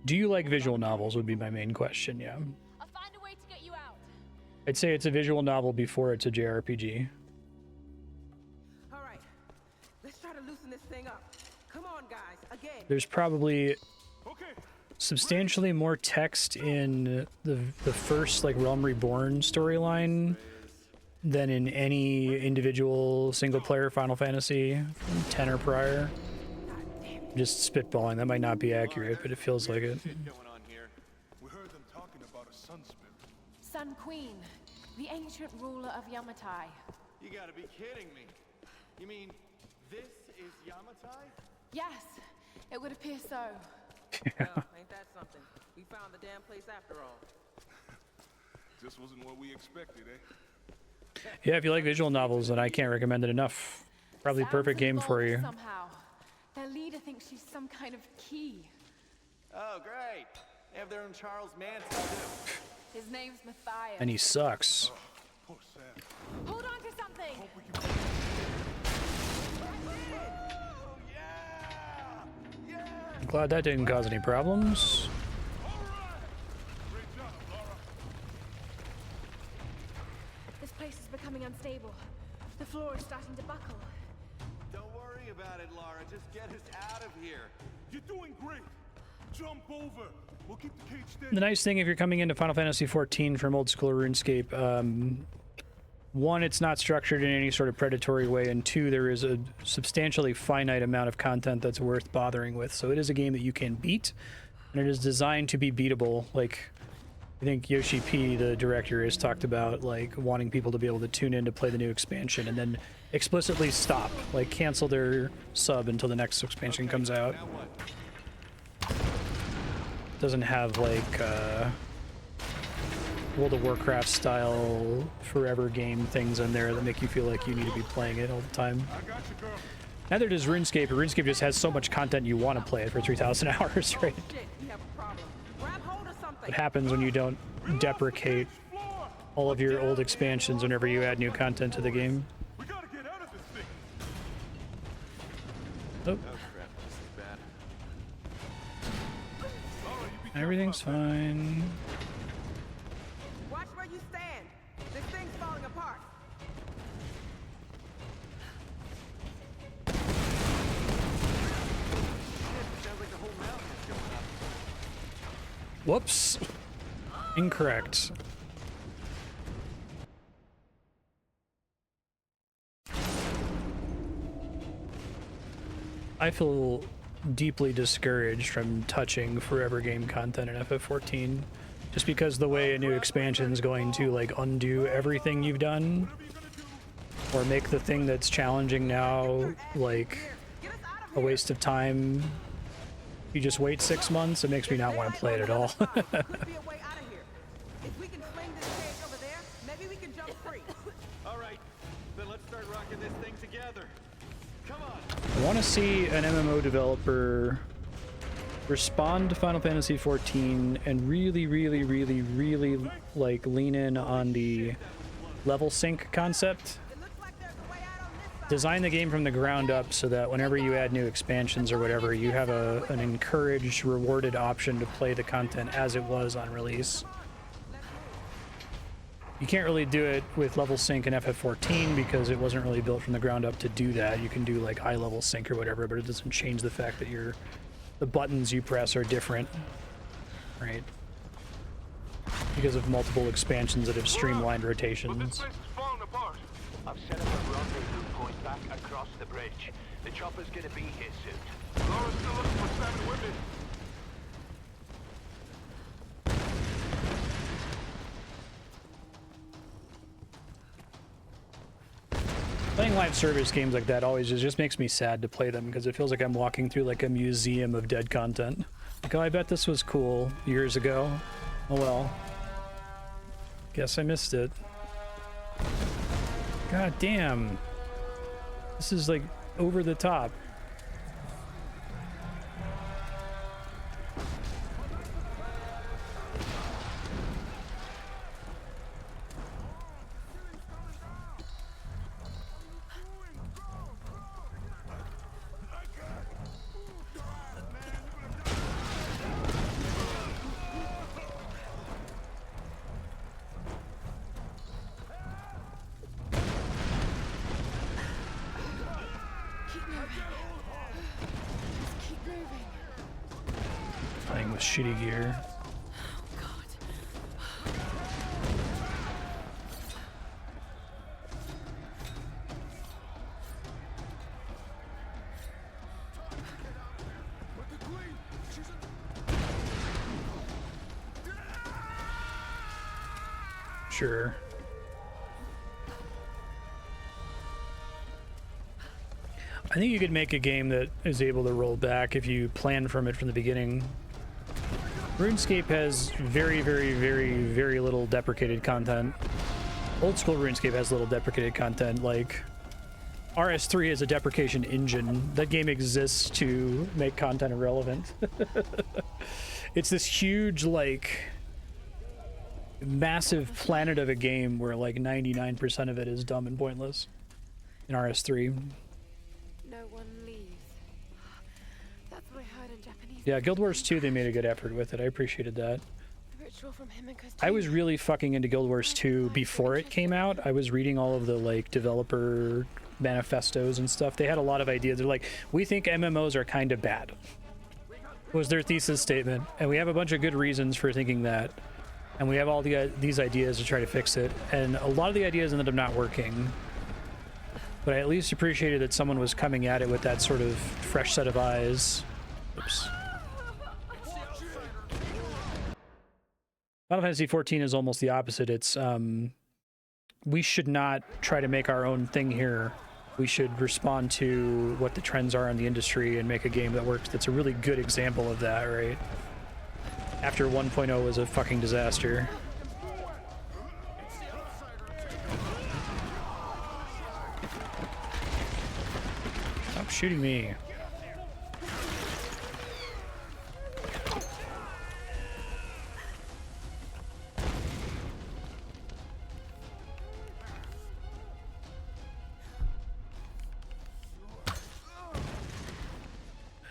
Do you like visual novels would be my main question, yeah. I'll find a way to get you out. I'd say it's a visual novel before it's a JRPG. Let's try to loosen this thing up. Come on, guys, again. There's probably substantially more text in the first like Realm Reborn storyline than in any individual single player Final Fantasy from 10 or prior. Just spitballing, that might not be accurate, but it feels like it. We heard them talking about a sun spirit. Sun Queen, the ancient ruler of Yamatai. You gotta be kidding me. You mean this is Yamatai? Yes, it would appear so. Well, ain't that something? We found the damn place after all. This wasn't what we expected, eh? Yeah, if you like visual novels, then I can't recommend it enough. Probably a perfect game for you. Somehow. Their leader thinks she's some kind of key. Oh, great. They have their own Charles Manson, too. His name's Matthias. And he sucks. Oh, poor Sam. Hold on to something! I'm glad that didn't cause any problems. This place is becoming unstable. The floor is starting to buckle. Don't worry about it, Lara. Just get us out of here. You're doing great. Jump over. We'll keep the cage steady. The nice thing if you're coming into Final Fantasy 14 from old school RuneScape, one, it's not structured in any sort of predatory way, and two, there is a substantially finite amount of content that's worth bothering with. So it is a game that you can beat, and it is designed to be beatable. Like, I think Yoshi P, the director, has talked about like wanting people to be able to tune in to play the new expansion and then explicitly stop, like cancel their sub until the next expansion comes out. Doesn't have like World of Warcraft style forever game things in there that make you feel like you need to be playing it all the time. Neither does RuneScape. RuneScape just has so much content you want to play it for 3,000 hours, right? What happens when you don't deprecate all of your old expansions whenever you add new content to the game. We gotta get out of this thing. Oh, Oh crap, this is bad. All right, you be everything's fine. Watch where you stand. This thing's falling apart. Sounds like the whole mountain is going up. Whoops. Incorrect. I feel deeply discouraged from touching forever game content in FF14 just because the way a new expansion is going to like undo everything you've done or make the thing that's challenging now like a waste of time. You just wait 6 months, it makes me not want to play it at all. Could be a way out of here. If we can swing this cage over there, maybe we can jump free. All right, then let's start rocking this thing together. Come on. I want to see an MMO developer respond to Final Fantasy XIV and really like lean in on the level sync concept. Design the game from the ground up so that whenever you add new expansions or whatever, you have an encouraged, rewarded option to play the content as it was on release. You can't really do it with level sync in FF14 because it wasn't really built from the ground up to do that. You can do like high level sync or whatever, but it doesn't change the fact that the buttons you press are different, right? Because of multiple expansions that have streamlined rotations. I've set up a rendezvous point back across the bridge. The chopper's gonna be here soon. Laura's still looking for Sam and Whitman. Playing live service games like that always just makes me sad to play them because it feels like I'm walking through like a museum of dead content. Like, oh, I bet this was cool years ago. Oh well. Guess I missed it. God damn. This is like over the top. Playing with shitty gear. Sure. I think you could make a game that is able to roll back if you plan from it from the beginning. RuneScape has very little deprecated content. Old school RuneScape has little deprecated content, like RS3 is a deprecation engine. That game exists to make content irrelevant. It's this huge, like, massive planet of a game where like 99% of it is dumb and pointless in RS3. No one leaves. That's what I heard in Japanese. Yeah, Guild Wars 2, they made a good effort with it. I appreciated that. The ritual from Himiko's I was really fucking into Guild Wars 2 before it came out. I was reading all of the like developer manifestos and stuff. They had a lot of ideas. They're like, we think MMOs are kind of bad, was their thesis statement. And we have a bunch of good reasons for thinking that. And we have all these ideas to try to fix it. And a lot of the ideas ended up not working. But I at least appreciated that someone was coming at it with that sort of fresh set of eyes. Oops. Final Fantasy XIV is almost the opposite. It's, we should not try to make our own thing here. We should respond to what the trends are in the industry and make a game that works. That's a really good example of that, right? After 1.0 was a fucking disaster. Stop shooting me.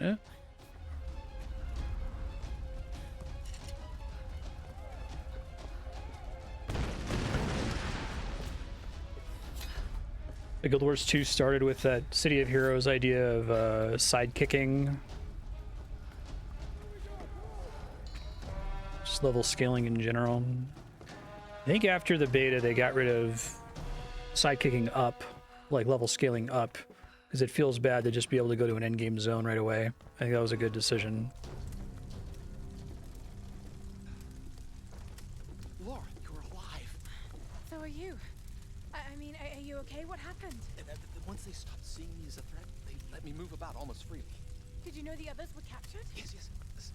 Eh? The Guild Wars 2 started with that City of Heroes idea of sidekicking. Just level scaling in general. I think after the beta they got rid of sidekicking up, like level scaling up, because it feels bad to just be able to go to an endgame zone right away. I think that was a good decision. Laura, you're alive. So are you. I mean, are you okay? What happened? Once they stopped seeing me as a threat, they let me move about almost freely. Did you know the others were captured? Yes.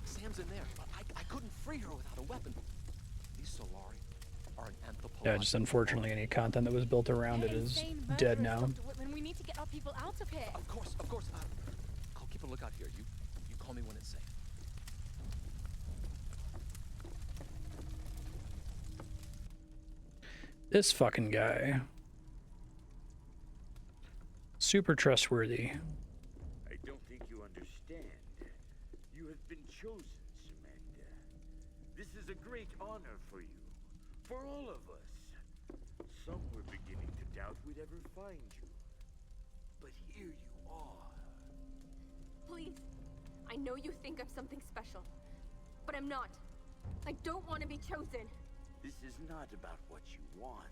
Sam's in there, but I couldn't free her without a weapon. These Solari are an anthropological... Yeah, just unfortunately any content that was built around it is dead now. Dr. Whitman, we need to get our people out of here. Of course. I'll keep a lookout here. You call me when it's safe. This fucking guy. Super trustworthy. I don't think you understand. You have been chosen, Samantha. This is a great honor for you. For all of us. Some were beginning to doubt we'd ever find you. But here you are. Please. I know you think I'm something special. But I'm not. I don't want to be chosen. This is not about what you want.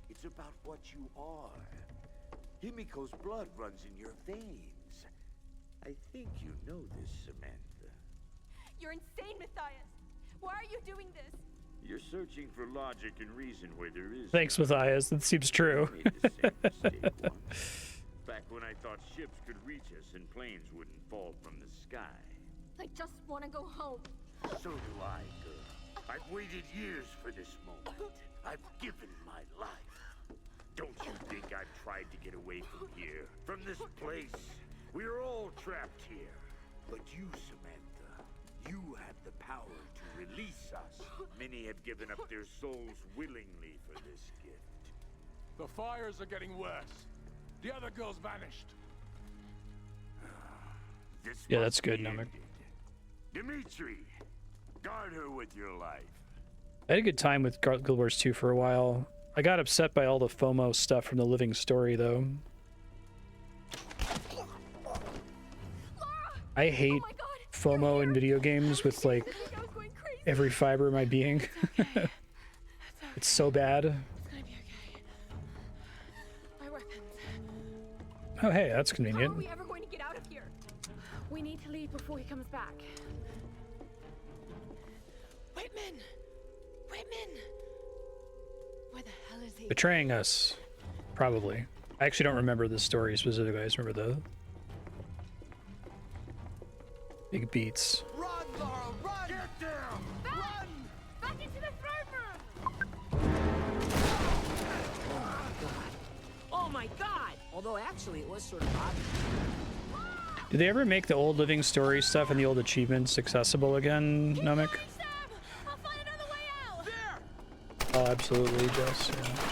It's about what you are. Himiko's blood runs in your veins. I think you know this, Samantha. You're insane, Matthias. Why are you doing this? You're searching for logic and reason where there is. Thanks, Matthias. That seems true. I made the same mistake once. Back when I thought ships could reach us and planes wouldn't fall from the sky. I just want to go home. So do I, girl. I've waited years for this moment. I've given my life. Don't you think I've tried to get away from here? From this place? We're all trapped here. But you, Samantha, you have the power to release us. Many have given up their souls willingly for this gift. The fires are getting worse. The other girl's vanished. This Yeah, must that's good, be Namek. ended. Dimitri, guard her with your life. I had a good time with Guild Wars 2 for a while. I got upset by all the FOMO stuff from the Living Story, though. I hate FOMO in video games with, like, every fiber of my being. It's so bad. It's gonna be okay. My weapons. Oh, hey, that's How convenient. are we ever going to get out of here? We need to leave before he comes back. Whitman! Whitman! Where the hell is he? Betraying us. Probably. I actually don't remember the story specifically. I just remember the big beats. Run, Laura, run! Get down! Back! Back into the throne room! Oh my god! Although actually it was sort of obvious. Did they ever make the old Living Story stuff and the old achievements accessible again, Namek? Sam! I'll find another way out! Oh, absolutely, Jess. Yeah.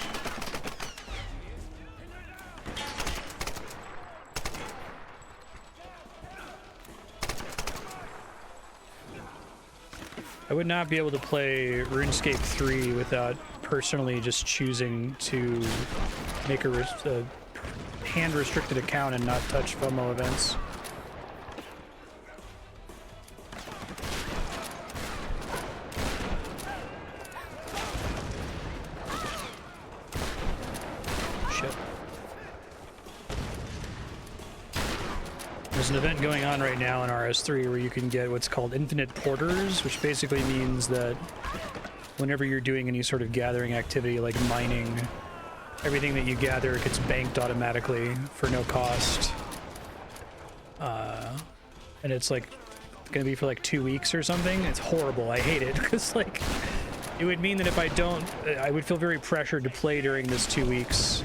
I would not be able to play RuneScape 3 without personally just choosing to make a hand-restricted account and not touch FOMO events. Shit. There's an event going on right now in RS3 where you can get what's called infinite porters, which basically means that whenever you're doing any sort of gathering activity like mining, everything that you gather gets banked automatically for no cost. And it's like gonna be for like 2 weeks or something. It's horrible. I hate it because like it would mean that if I don't, I would feel very pressured to play during this 2 weeks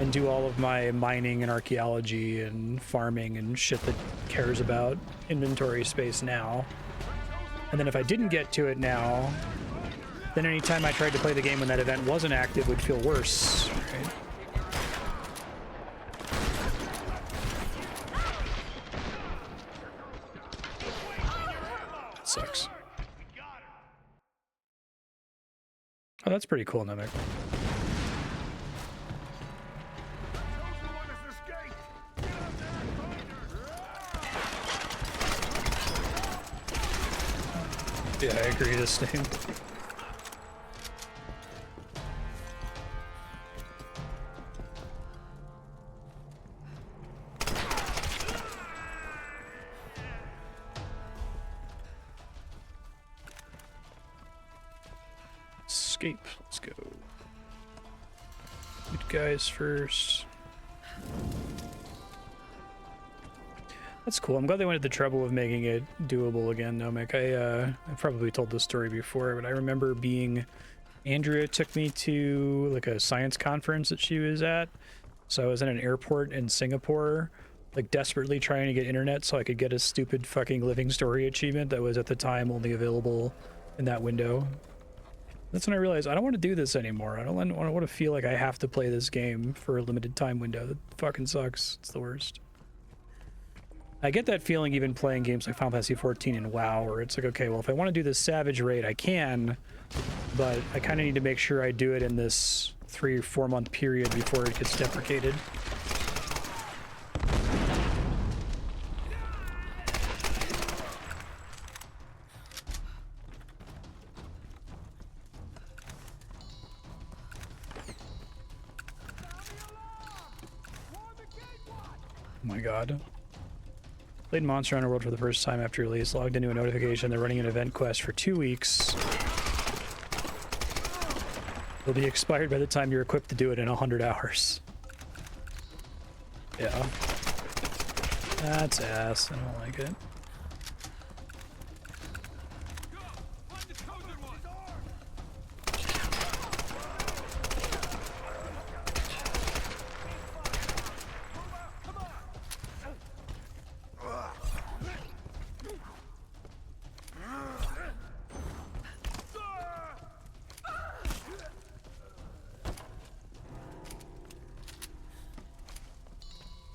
and do all of my mining and archaeology and farming and shit that cares about inventory space now. And then if I didn't get to it now, then anytime I tried to play the game when that event wasn't active would feel worse, right? sucks. Oh, that's pretty cool, Namek. Yeah, I agree, this name. Escape. Let's go. Good guys first. That's cool. I'm glad they went to the trouble of making it doable again, Nomek. I probably told this story before, but I remember Andrea took me to like a science conference that she was at. So I was in an airport in Singapore, like desperately trying to get internet so I could get a stupid fucking living story achievement that was at the time only available in that window. That's when I realized I don't want to do this anymore. I don't want to feel like I have to play this game for a limited time window. That fucking sucks. It's the worst. I get that feeling even playing games like Final Fantasy 14 and WoW, where it's like, okay, well, if I want to do this Savage raid, I can, but I kind of need to make sure I do it in this 3 or 4 month period before it gets deprecated. Oh my god. Played Monster Hunter World for the first time after release, logged into a notification. They're running an event quest for 2 weeks. It'll be expired by the time you're equipped to do it in 100 hours. Yeah. That's ass. I don't like it.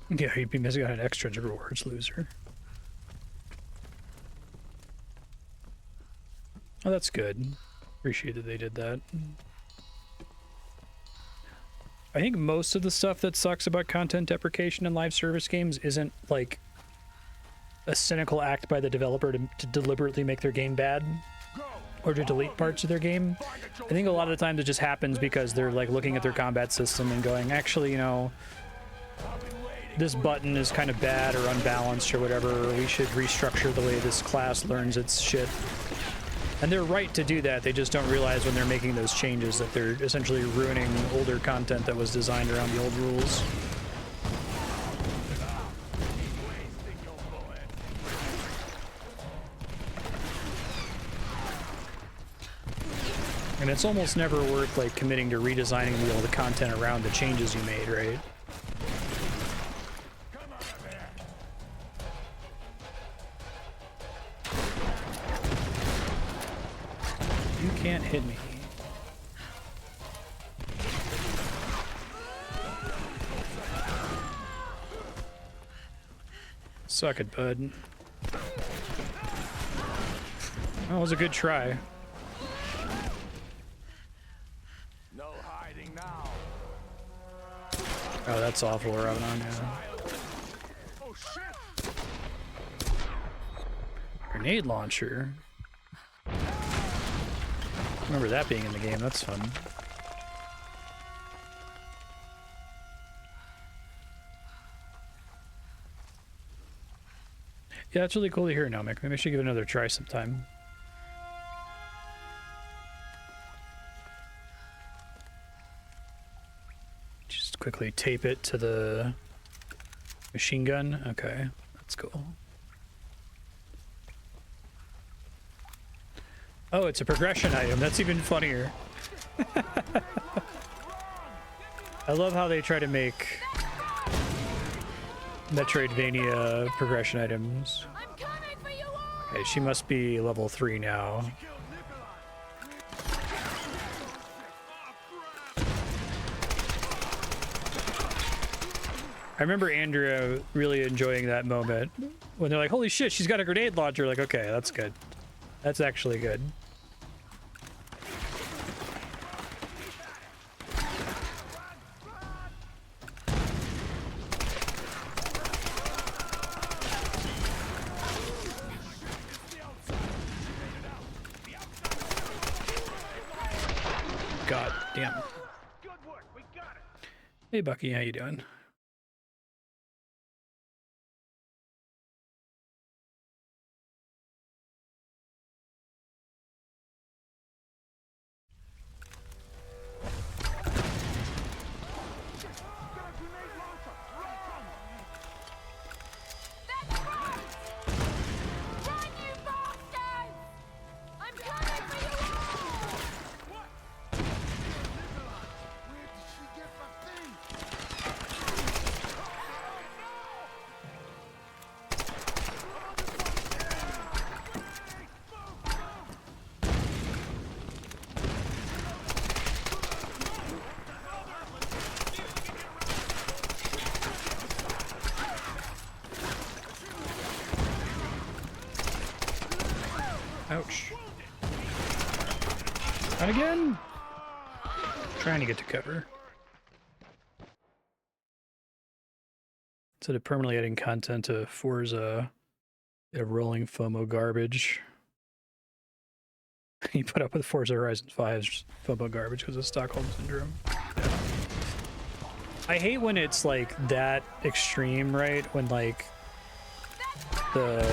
Yeah, you'd be missing out on extra rewards, loser. Oh, that's good. Appreciate that they did that. I think most of the stuff that sucks about content deprecation in live service games isn't like a cynical act by the developer to deliberately make their game bad or to delete parts of their game. I think a lot of the times it just happens because they're like looking at their combat system and going, actually, you know, this button is kind of bad or unbalanced or whatever, or we should restructure the way this class learns its shit. And they're right to do that. They just don't realize when they're making those changes that they're essentially ruining older content that was designed around the old rules. And it's almost never worth like committing to redesigning the old content around the changes you made, right? Can't hit me. Suck it, bud. That was a good try. No hiding now. Oh, that's awful, Robin. Yeah. Oh shit! Grenade launcher. Remember that being in the game, that's fun. Yeah, that's really cool to hear, Namek. Maybe I should give it another try sometime. Just quickly tape it to the machine gun. Okay, that's cool. Oh, it's a progression item. That's even funnier. I love how they try to make Metroidvania progression items. Okay, she must be level 3 now. I remember Andrea really enjoying that moment when they're like, holy shit, she's got a grenade launcher. Like, okay, that's good. That's actually good. God damn. Hey Bucky, how you doing? Ouch. Not again? Trying to get to cover. Instead of permanently adding content to Forza, rolling FOMO garbage. You put up with Forza Horizon 5's FOMO garbage because of Stockholm Syndrome. Yeah. I hate when it's like that extreme, right? When like the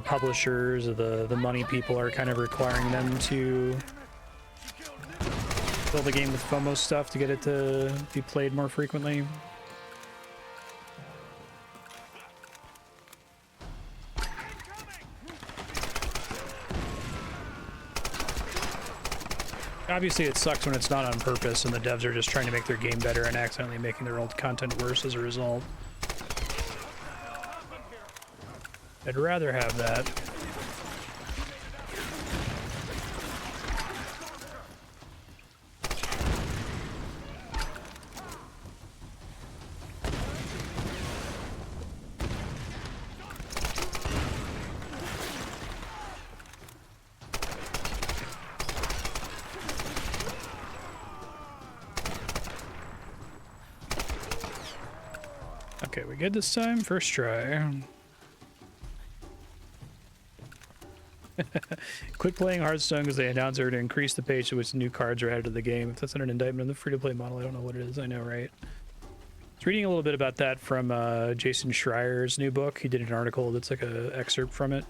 publishers or the money people are kind of requiring them to fill the game with FOMO stuff to get it to be played more frequently. Obviously it sucks when it's not on purpose and the devs are just trying to make their game better and accidentally making their old content worse as a result. I'd rather have that. Okay, we good this time? First try. Quit playing Hearthstone because they announced they're to increase the pace at which new cards are added to the game. If that's not an indictment of the free-to-play model, I don't know what it is. I know, right? I was reading a little bit about that from Jason Schreier's new book. He did an article that's like an excerpt from it,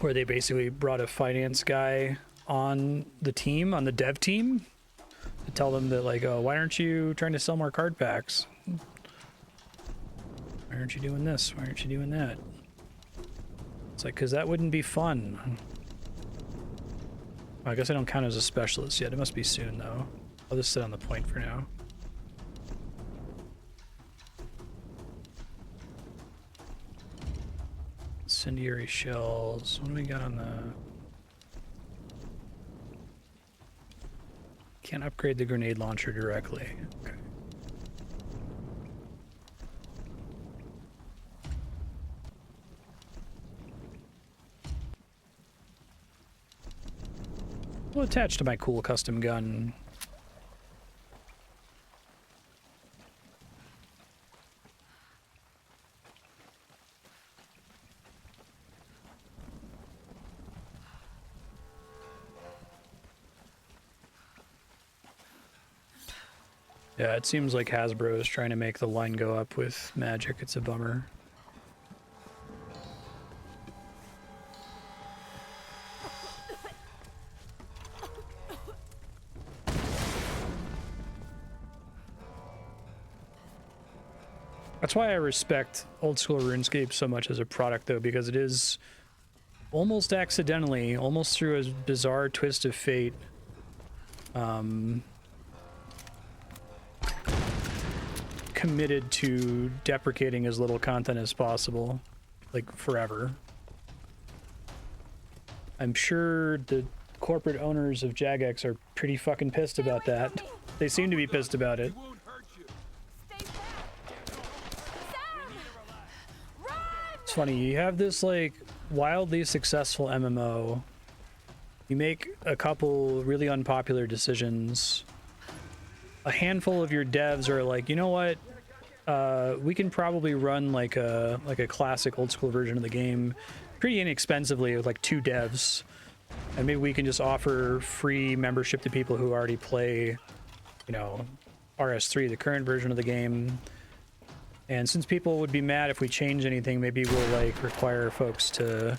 where they basically brought a finance guy on the team, on the dev team, to tell them that, like, oh, why aren't you trying to sell more card packs? Why aren't you doing this? Why aren't you doing that? It's like, because that wouldn't be fun. Well, I guess I don't count as a specialist yet. It must be soon, though. I'll just sit on the point for now. Incendiary shells. What do we got on the... Can't upgrade the grenade launcher directly. Okay. Well, attached to my cool custom gun. Yeah, it seems like Hasbro is trying to make the line go up with Magic. It's a bummer. That's why I respect old school RuneScape so much as a product, though, because it is almost accidentally, almost through a bizarre twist of fate, committed to deprecating as little content as possible, like forever. I'm sure the corporate owners of Jagex are pretty fucking pissed about that. They seem to be pissed about it. It's funny. You have this like wildly successful MMO. You make a couple really unpopular decisions. A handful of your devs are like, you know what? We can probably run like a classic old school version of the game pretty inexpensively with like 2 devs, and maybe we can just offer free membership to people who already play, you know, RS3, the current version of the game. And since people would be mad if we change anything, maybe we'll like require folks to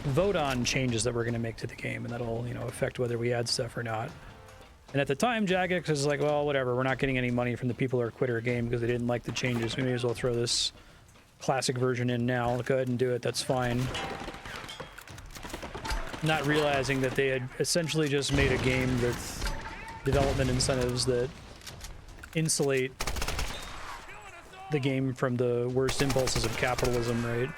vote on changes that we're going to make to the game, and that'll, you know, affect whether we add stuff or not. And at the time, Jagex is like, well, whatever, we're not getting any money from the people who are quit our game because they didn't like the changes. We may as well throw this classic version in now. Go ahead and do it, that's fine. Not realizing that they had essentially just made a game with development incentives that insulate the game from the worst impulses of capitalism, right?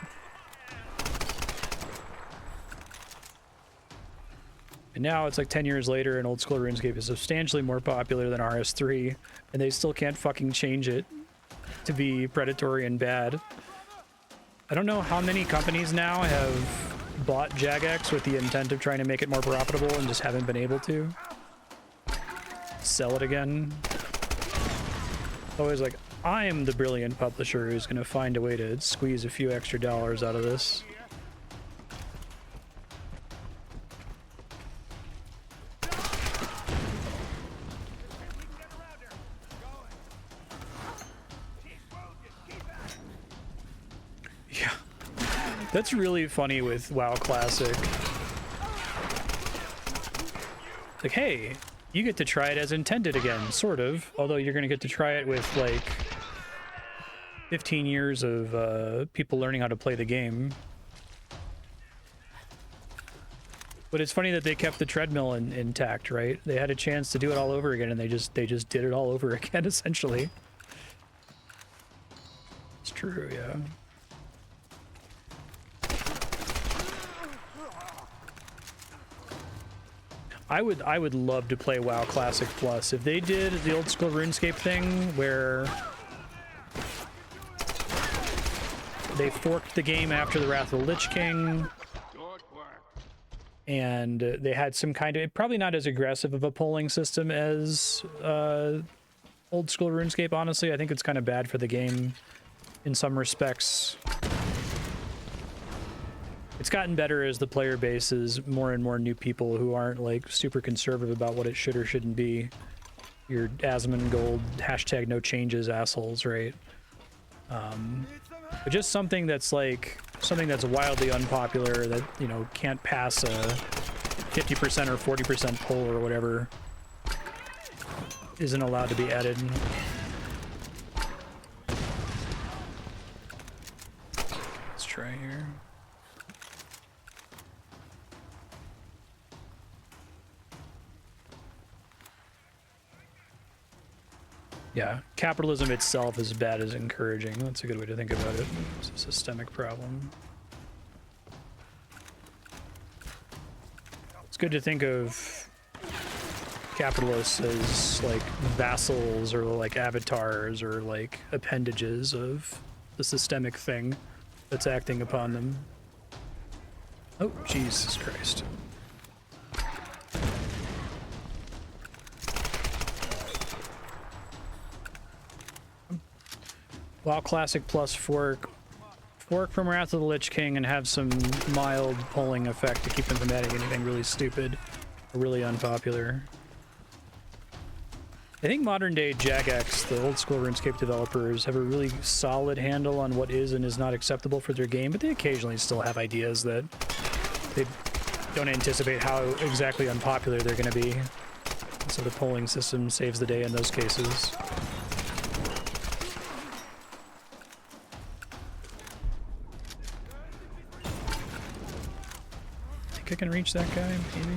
And now it's like 10 years later and old school RuneScape is substantially more popular than RS3, and they still can't fucking change it to be predatory and bad. I don't know how many companies now have bought Jagex with the intent of trying to make it more profitable and just haven't been able to sell it again. Always like, I'm the brilliant publisher who's gonna find a way to squeeze a few extra dollars out of this. Yeah, that's really funny with WoW Classic. Like, hey, you get to try it as intended again, sort of. Although you're gonna get to try it with like 15 years of people learning how to play the game. But it's funny that they kept the treadmill intact, right? They had a chance to do it all over again, and they just did it all over again, essentially. It's true, yeah. I would love to play WoW Classic Plus. If they did the old school RuneScape thing where they forked the game after the Wrath of the Lich King, and they had some kind of, probably not as aggressive of a polling system as old school RuneScape, honestly. I think it's kind of bad for the game in some respects. It's gotten better as the player base is more and more new people who aren't like super conservative about what it should or shouldn't be. Your Asmongold hashtag no changes assholes, right? But just something that's like wildly unpopular that, you know, can't pass a 50% or 40% poll or whatever isn't allowed to be added. Let's try here. Yeah, capitalism itself is bad as encouraging. That's a good way to think about it. It's a systemic problem. It's good to think of capitalists as like vassals or like avatars or like appendages of the systemic thing that's acting upon them. Oh, Jesus Christ. WoW Classic Plus fork from Wrath of the Lich King and have some mild polling effect to keep them from adding anything really stupid or really unpopular. I think modern day Jagex, the old school RuneScape developers, have a really solid handle on what is and is not acceptable for their game, but they occasionally still have ideas that they don't anticipate how exactly unpopular they're going to be. So the polling system saves the day in those cases. I can reach that guy, maybe?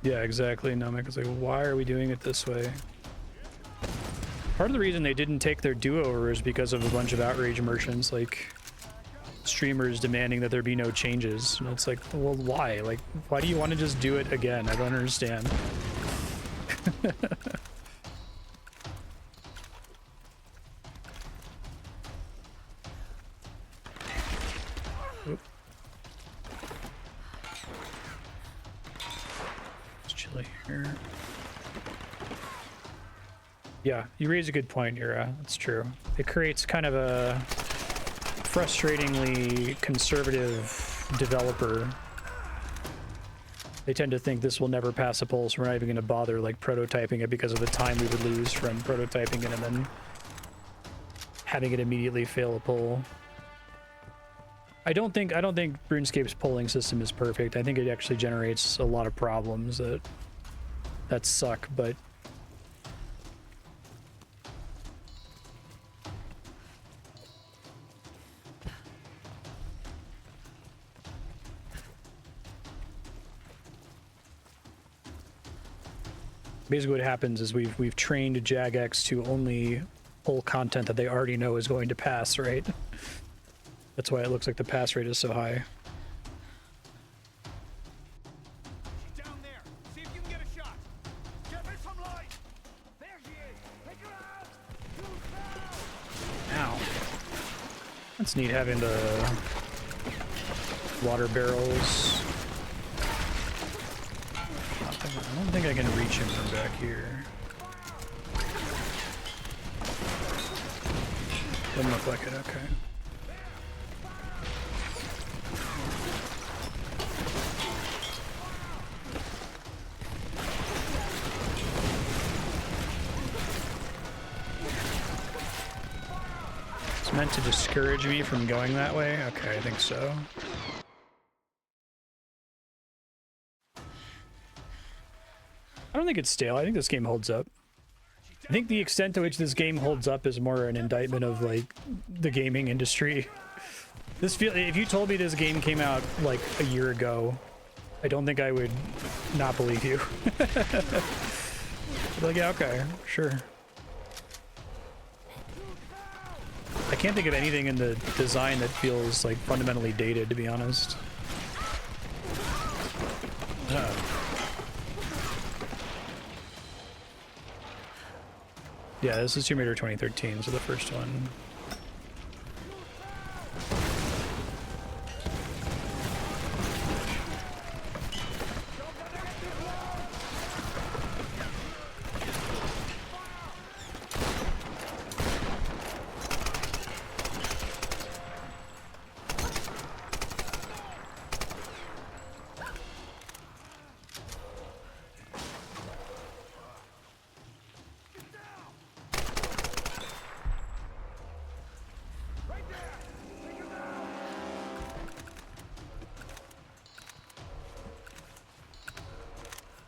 Yeah, exactly. Namek was like, why are we doing it this way? Part of the reason they didn't take their do-over is because of a bunch of outrage merchants, like streamers demanding that there be no changes. And it's like, well, why? Like, why do you want to just do it again? I don't understand. Oop. It's chilly here. Yeah, you raise a good point, Yura. That's true. It creates kind of a frustratingly conservative developer. They tend to think this will never pass a poll, so we're not even going to bother like prototyping it because of the time we would lose from prototyping it and then having it immediately fail a poll. I don't think RuneScape's polling system is perfect. I think it actually generates a lot of problems that suck, but basically what happens is we've trained Jagex to only pull content that they already know is going to pass, right? That's why it looks like the pass rate is so high. She's down there. See if you can get a shot. Get me some light. There she is. Take her out. Ow. That's neat having the water barrels. I don't think I can reach him from back here. Doesn't look like it, okay. It's meant to discourage me from going that way? Okay, I think so. I don't think it's stale. I think this game holds up. I think the extent to which this game holds up is more an indictment of like the gaming industry. If you told me this game came out like a year ago, I don't think I would not believe you. I'd be like, yeah, okay, sure. I can't think of anything in the design that feels like fundamentally dated, to be honest. Yeah, this is Tomb Raider 2013, so the first one.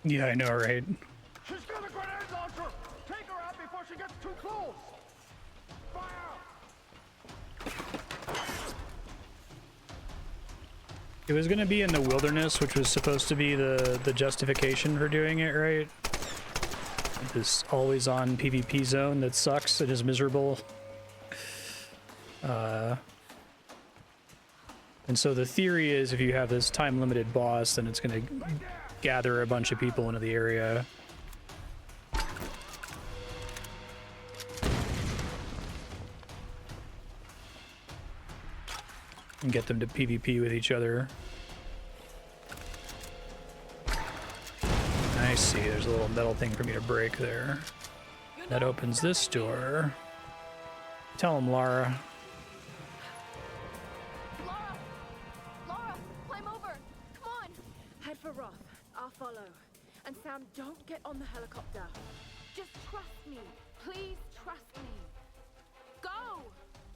Yeah, I know, right? She's got a grenade launcher. Take her out before she gets too close. Fire! It was gonna be in the wilderness, which was supposed to be the justification for doing it, right? This always-on PvP zone that sucks and is miserable. And so the theory is if you have this time-limited boss, then it's gonna gather a bunch of people into the area. And get them to PvP with each other. I see, there's a little metal thing for me to break there. That opens this door. Tell him, Lara. Lara, climb over. Come on. Head for Roth. I'll follow. And Sam, don't get on the helicopter. Just trust me. Please trust me. Go!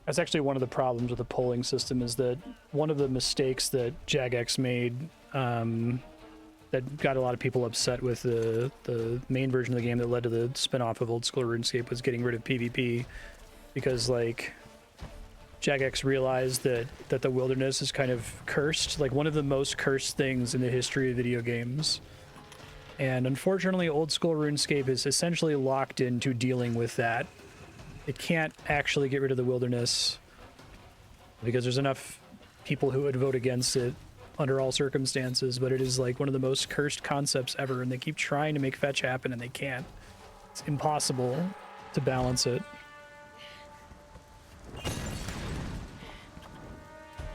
That's actually one of the problems with the polling system, is that one of the mistakes that Jagex made that got a lot of people upset with the main version of the game that led to the spin-off of Old School RuneScape was getting rid of PvP, because like Jagex realized that the wilderness is kind of cursed, like one of the most cursed things in the history of video games. And unfortunately, Old School RuneScape is essentially locked into dealing with that. It can't actually get rid of the wilderness because there's enough people who would vote against it under all circumstances, but it is like one of the most cursed concepts ever, and they keep trying to make fetch happen and they can't. It's impossible to balance it.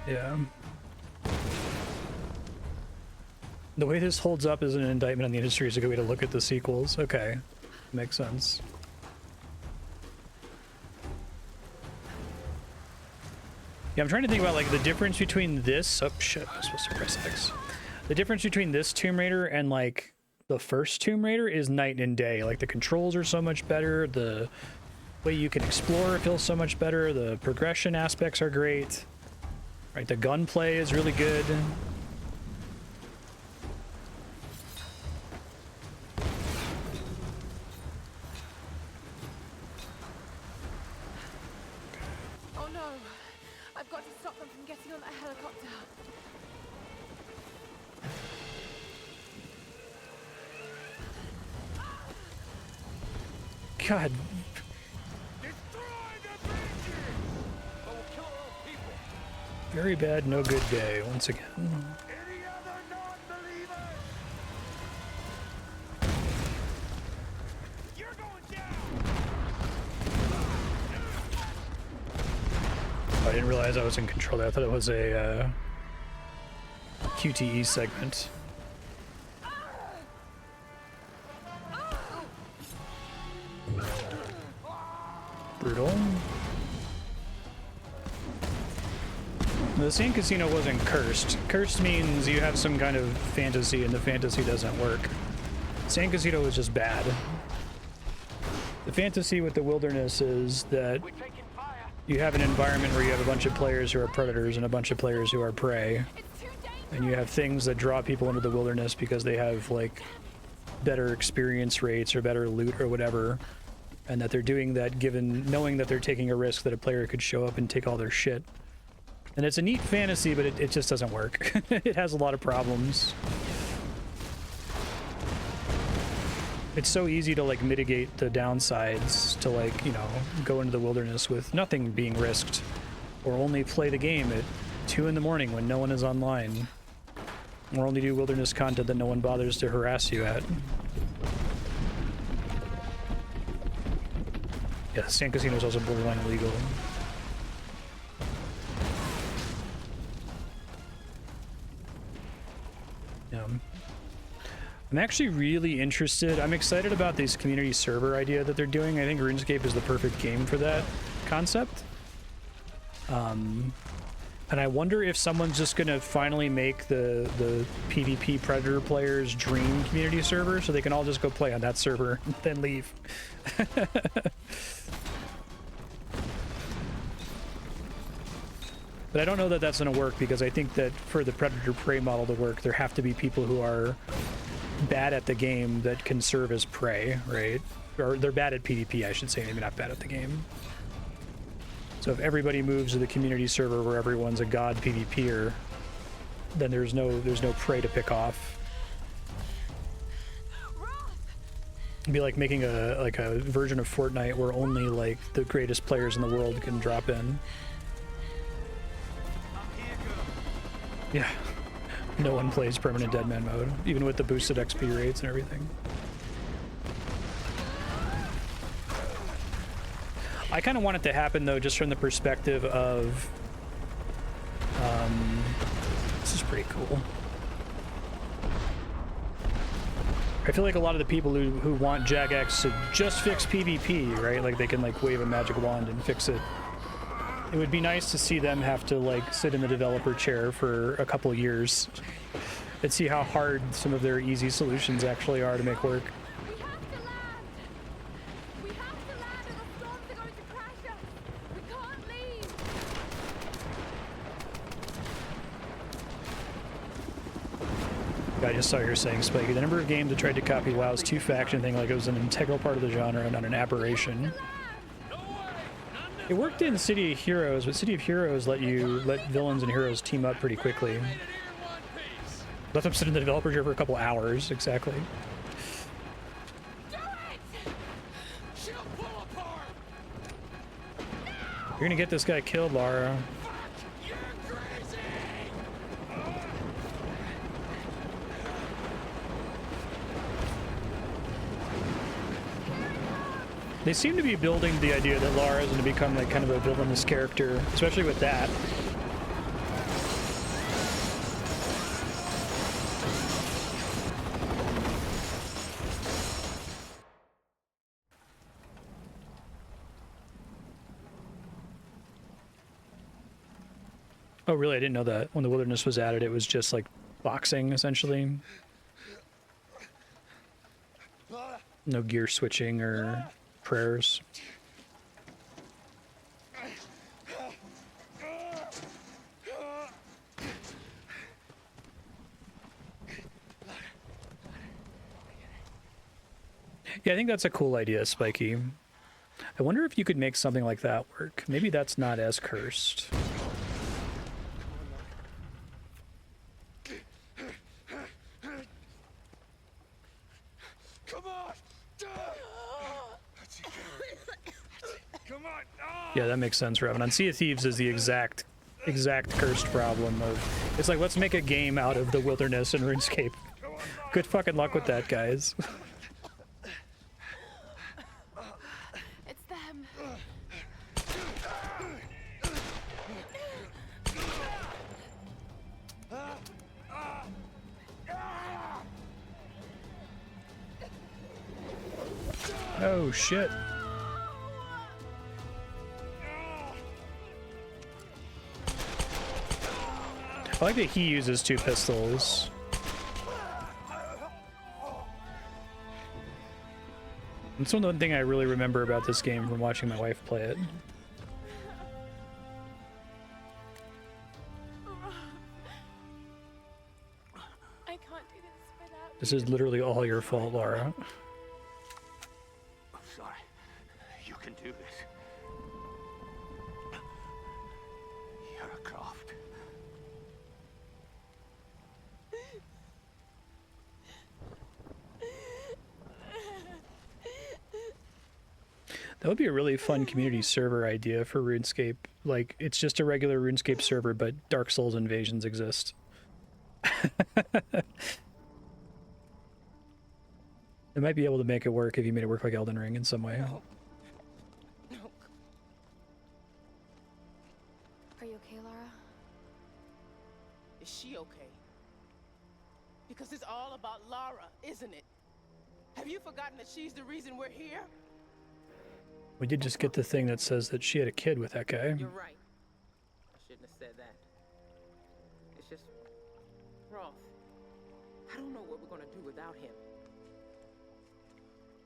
Yeah. The way this holds up as an indictment on the industry is a good way to look at the sequels. Okay. Makes sense. Yeah, I'm trying to think about like the difference between this. Oh shit, I was supposed to press X. The difference between this Tomb Raider and like the first Tomb Raider is night and day. Like the controls are so much better. The way you can explore feels so much better. The progression aspects are great. Right, the gunplay is really good. Oh no! I've got to stop them from getting on that helicopter. God. Very bad, no good day, once again. Any other non-believers? You're going down. I didn't realize I was in control there. I thought it was a QTE segment. Brutal. The Sand Casino wasn't cursed. Cursed means you have some kind of fantasy and the fantasy doesn't work. Sand Casino was just bad. The fantasy with the wilderness is that you have an environment where you have a bunch of players who are predators and a bunch of players who are prey. And you have things that draw people into the wilderness because they have like better experience rates or better loot or whatever. And that they're doing that knowing that they're taking a risk that a player could show up and take all their shit. And it's a neat fantasy, but it just doesn't work. It has a lot of problems. It's so easy to like mitigate the downsides to like, you know, go into the wilderness with nothing being risked, or only play the game at 2 in the morning when no one is online, or only do wilderness content that no one bothers to harass you at. Yeah, Sand Casino is also borderline illegal. Yeah. I'm actually really interested. I'm excited about this community server idea that they're doing. I think RuneScape is the perfect game for that concept. And I wonder if someone's just gonna finally make the PvP Predator players' dream community server so they can all just go play on that server and then leave. But I don't know that that's going to work, because I think that for the Predator-Prey model to work, there have to be people who are bad at the game that can serve as prey, right? Or they're bad at PvP, I should say, maybe not bad at the game. So if everybody moves to the community server where everyone's a god PvPer, then there's no prey to pick off. It'd be like making a version of Fortnite where only like the greatest players in the world can drop in. Yeah, no one plays permanent deadman mode, even with the boosted XP rates and everything. I kind of want it to happen though, just from the perspective of, this is pretty cool. I feel like a lot of the people who want Jagex to just fix PvP, right? Like they can like wave a magic wand and fix it. It would be nice to see them have to like sit in the developer chair for a couple of years and see how hard some of their easy solutions actually are to make work. We have to land or the storms are going to crash us. We can't leave. I just saw here saying, Spiky, the number of games that tried to copy WoW's two-faction thing like it was an integral part of the genre and not an aberration. It worked in City of Heroes, but City of Heroes let villains and heroes team up pretty quickly. Let them sit in the developer chair for a couple hours, exactly. You're gonna get this guy killed, Lara. They seem to be building the idea that Lara is going to become like kind of a villainous character, especially with that. Oh, really? I didn't know that. When the wilderness was added, it was just like boxing, essentially. No gear switching or prayers. Yeah, I think that's a cool idea, Spiky. I wonder if you could make something like that work. Maybe that's not as cursed. Yeah, that makes sense, Revan. Sea of Thieves is the exact cursed problem of... It's like, let's make a game out of the wilderness and RuneScape. Good fucking luck with that, guys. It's them. Oh, shit. I like that he uses 2 pistols. That's one thing I really remember about this game from watching my wife play it. I can't do this without This is literally all your fault, Lara. I'm sorry. You can do this. You're a Croft. That would be a really fun community server idea for RuneScape. Like, it's just a regular RuneScape server, but Dark Souls invasions exist. They might be able to make it work if you made it work like Elden Ring in some way. No. Are you okay, Lara? Is she okay? Because it's all about Lara, isn't it? Have you forgotten that she's the reason we're here? We did just get the thing that says that she had a kid with that guy. You're right. I shouldn't have said that. It's just... Roth. I don't know what we're gonna do without him.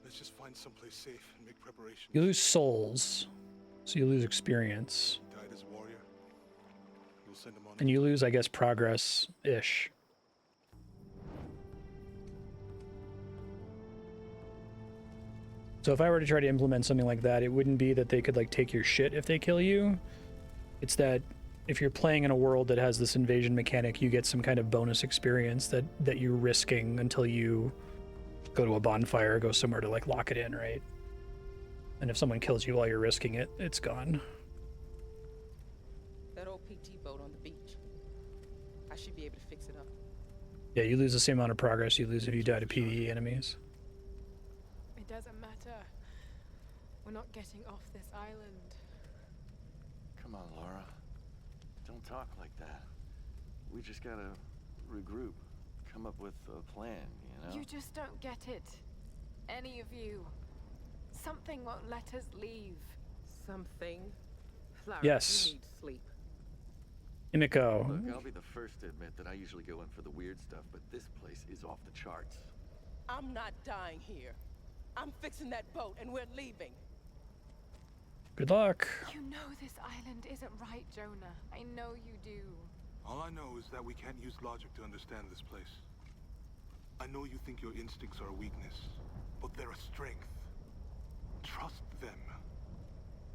Let's just find someplace safe and make preparations. You lose souls, so you lose experience. He died as a warrior. We'll send him on. And you lose, I guess, progress-ish. So if I were to try to implement something like that, it wouldn't be that they could like take your shit if they kill you. It's that if you're playing in a world that has this invasion mechanic, you get some kind of bonus experience that you're risking until you go to a bonfire or go somewhere to like lock it in, right? And if someone kills you while you're risking it, it's gone. That old PT boat on the beach. I should be able to fix it up. Yeah, you lose the same amount of progress you lose if you die to PvE enemies. It doesn't matter. We're not getting off this island. Come on, Laura. Don't talk like that. We just gotta regroup. Come up with a plan, you know? You just don't get it. Any of you. Something won't let us leave. Something? Lara, Yes. you need sleep. Imiko. Look, I'll be the first to admit that I usually go in for the weird stuff, but this place is off the charts. I'm not dying here. I'm fixing that boat and we're leaving. Good luck. You know this island isn't right, Jonah. I know you do. All I know is that we can't use logic to understand this place. I know you think your instincts are a weakness, but they're a strength. Trust them.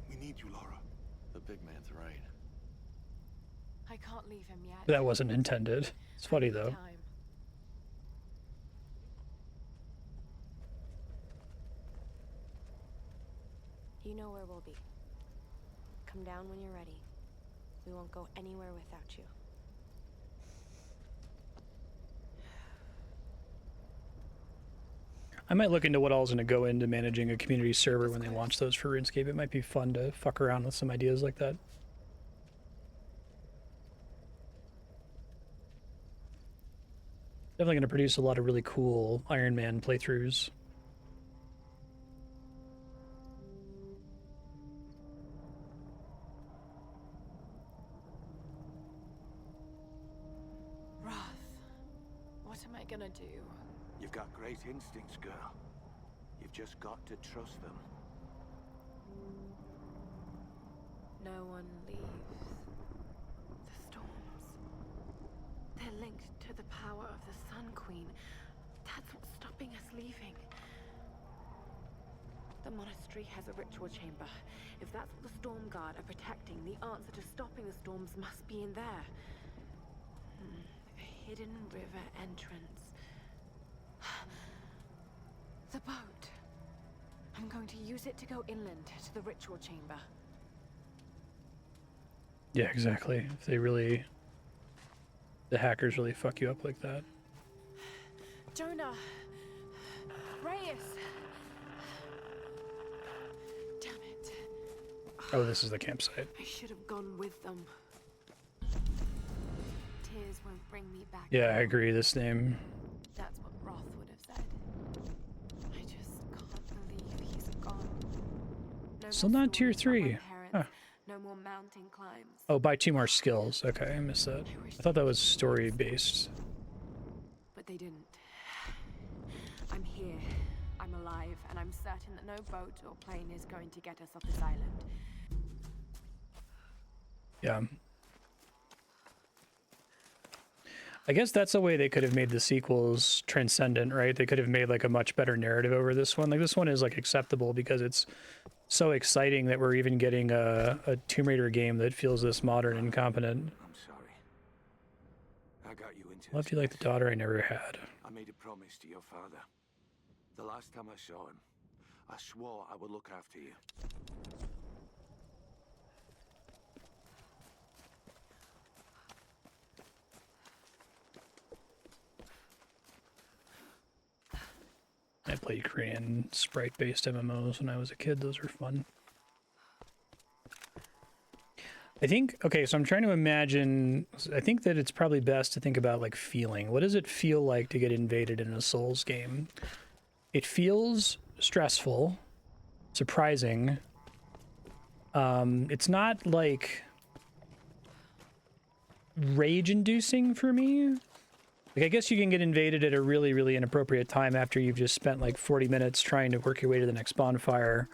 We need you, Lara. The big man's right. I can't leave him yet. That wasn't intended. It's funny though. Time. You know where we'll be. Come down when you're ready. We won't go anywhere without you. I might look into what all's going to go into managing a community server when they launch those for RuneScape. It might be fun to fuck around with some ideas like that. Definitely going to produce a lot of really cool Iron Man playthroughs. What am I gonna do? You've got great instincts, girl. You've just got to trust them. No one leaves. The storms. They're linked to the power of the Sun Queen. That's what's stopping us leaving. The monastery has a ritual chamber. If that's what the Storm Guard are protecting, the answer to stopping the storms must be in there. A hidden river entrance. The boat. I'm going to use it to go inland to the ritual chamber. Yeah, exactly. If they really... The hackers really fuck you up like that. Jonah! Reyes! Damn it. Oh, this is the campsite. I should have gone with them. Tears won't bring me back. Yeah, I agree. This name... That's what Roth would have said. I just can't believe he's gone. No Still more not tier stories 3. about my parents, Huh. No more mountain climbs. Oh, buy 2 more skills. Okay, I missed that. I thought that was story-based. But they didn't. I'm here. I'm alive, and I'm certain that no boat or plane is going to get us off this island. Yeah. I guess that's a way they could have made the sequels transcendent, right? They could have made like a much better narrative over this one. Like this one is like acceptable because it's so exciting that we're even getting a Tomb Raider game that feels this modern and competent. I'm sorry. I got you into Loved you like the daughter I never had. I made a promise to your father. The last time I saw him, I swore I would look after you. I played Korean sprite-based MMOs when I was a kid. Those were fun. I think, okay, so I'm trying to imagine, I think that it's probably best to think about like feeling. What does it feel like to get invaded in a Souls game? It feels stressful, surprising. It's not like rage-inducing for me. Like, I guess you can get invaded at a really, really inappropriate time after you've just spent like 40 minutes trying to work your way to the next bonfire.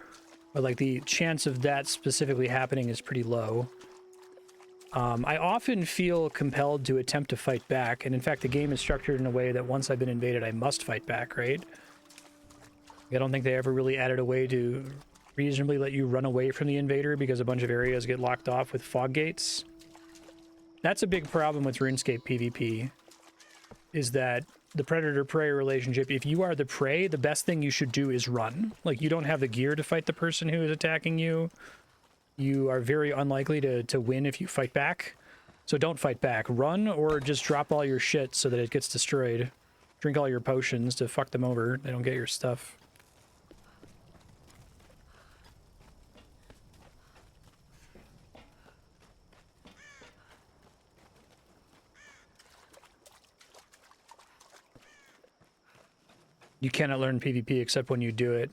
But like the chance of that specifically happening is pretty low. I often feel compelled to attempt to fight back. And in fact, the game is structured in a way that once I've been invaded, I must fight back, right? I don't think they ever really added a way to reasonably let you run away from the invader because a bunch of areas get locked off with fog gates. That's a big problem with RuneScape PvP. Is that the predator-prey relationship, if you are the prey, the best thing you should do is run. Like, you don't have the gear to fight the person who is attacking you. You are very unlikely to win if you fight back. So don't fight back. Run or just drop all your shit so that it gets destroyed. Drink all your potions to fuck them over. They don't get your stuff. You cannot learn PvP except when you do it.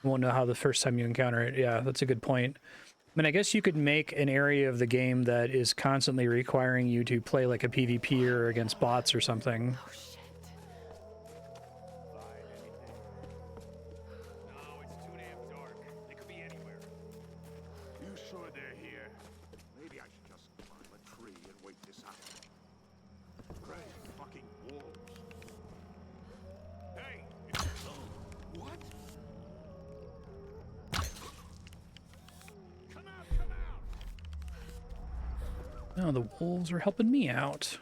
You won't know how the first time you encounter it. Yeah, that's a good point. I mean, I guess you could make an area of the game that is constantly requiring you to play like a PvPer against bots or something. Oh, shit. No, it's too damn dark. They could be anywhere. You sure they're here? Maybe I should just climb a tree and wait this out. Great fucking wolves. Hey! What? Come out, come out! No, the wolves are helping me out.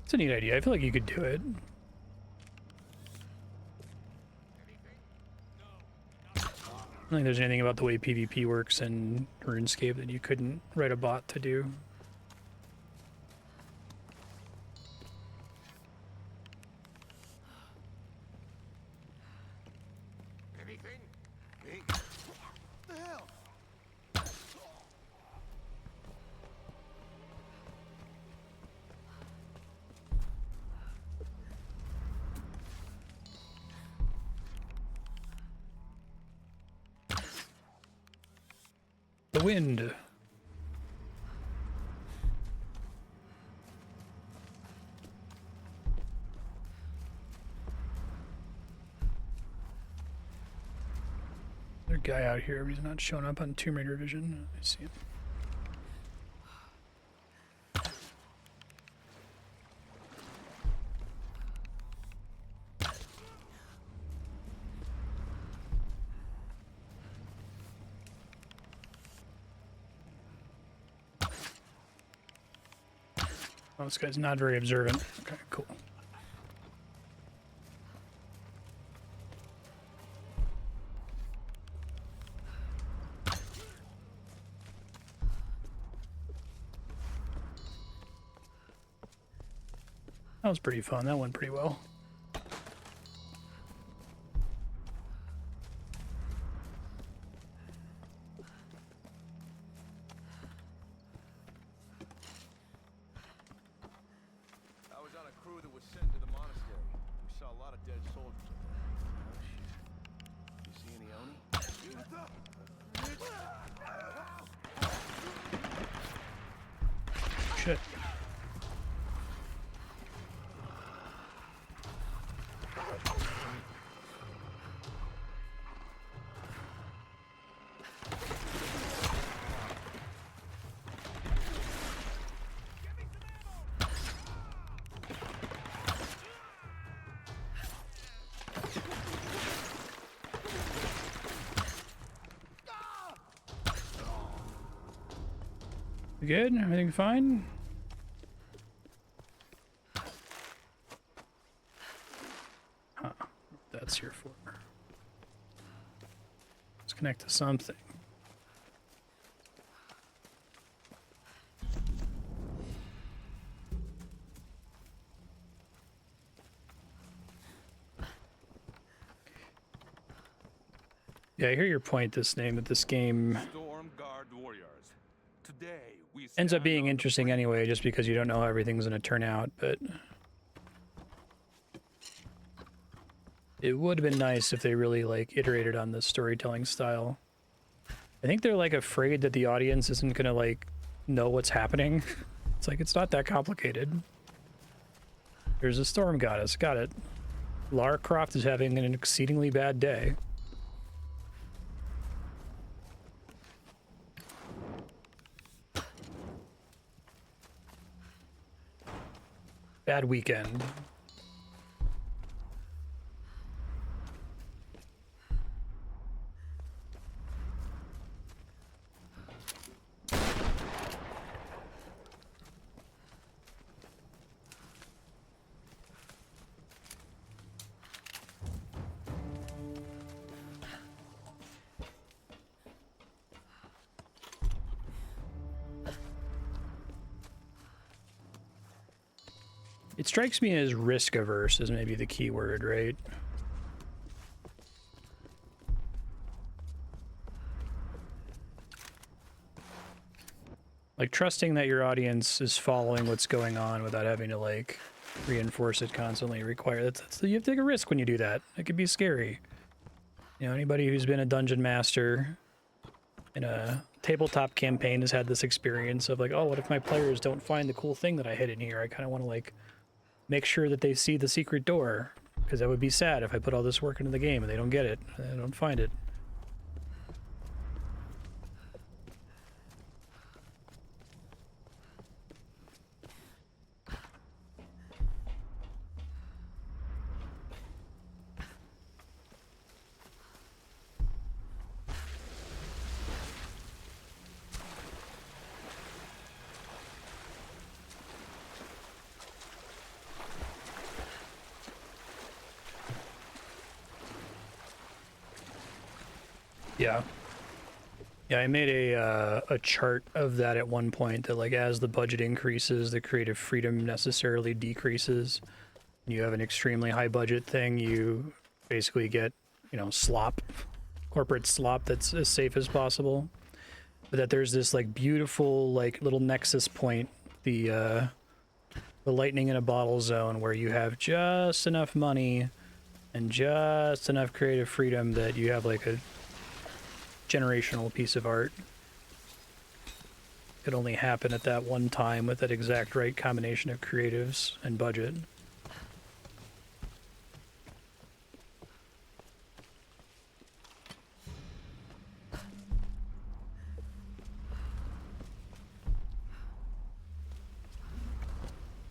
It's a neat idea. I feel like you could do it. I don't think there's anything about the way PvP works in RuneScape that you couldn't write a bot to do. wind. There's a guy out here, but he's not showing up on Tomb Raider vision. I see him. Oh, this guy's not very observant. Okay, cool. That was pretty fun. That went pretty well. I was on a crew that was sent to the monastery. We saw a lot of dead soldiers up there. You see any Oni? Shit. We good? Everything fine? Huh. That's here for. Let's connect to something. Yeah, I hear your point, this game Storm Guard warriors. Today we ends up being interesting anyway, just because you don't know how everything's going to turn out, but it would have been nice if they really, like, iterated on the storytelling style. I think they're, like, afraid that the audience isn't going to, like, know what's happening. It's like, it's not that complicated. There's a storm goddess, got it. Lara Croft is having an exceedingly bad day. Bad weekend. It strikes me as risk averse is maybe the key word, right? Like trusting that your audience is following what's going on without having to like reinforce it constantly. That's you have to take a risk when you do that. It could be scary. You know, anybody who's been a dungeon master in a tabletop campaign has had this experience of like, oh, what if my players don't find the cool thing that I hid in here? I kind of want to like make sure that they see the secret door, because that would be sad if I put all this work into the game and they don't get it, they don't find it. Yeah, I made a chart of that at one point that like as the budget increases, the creative freedom necessarily decreases. You have an extremely high budget thing, you basically get, you know, slop, corporate slop that's as safe as possible. But that there's this like beautiful like little nexus point, the lightning in a bottle zone where you have just enough money and just enough creative freedom that you have like a generational piece of art. could only happen at that one time with that exact right combination of creatives and budget.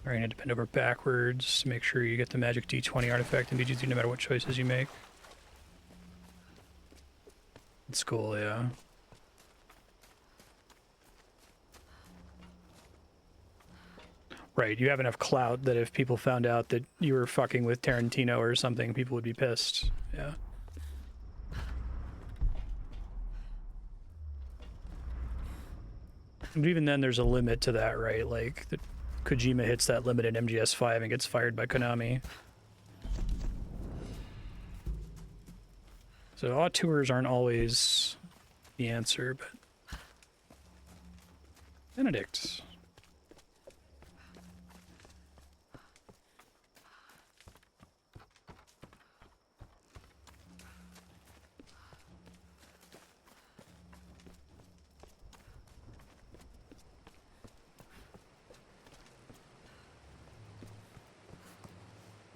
Alright, you need to bend over backwards to make sure you get the magic D20 artifact in BG3 no matter what choices you make. It's cool, yeah. Right, you have enough clout that if people found out that you were fucking with Tarantino or something, people would be pissed. Yeah. But even then, there's a limit to that, right? Like, Kojima hits that limit in MGS5 and gets fired by Konami. So auteurs aren't always the answer, but... Benedict.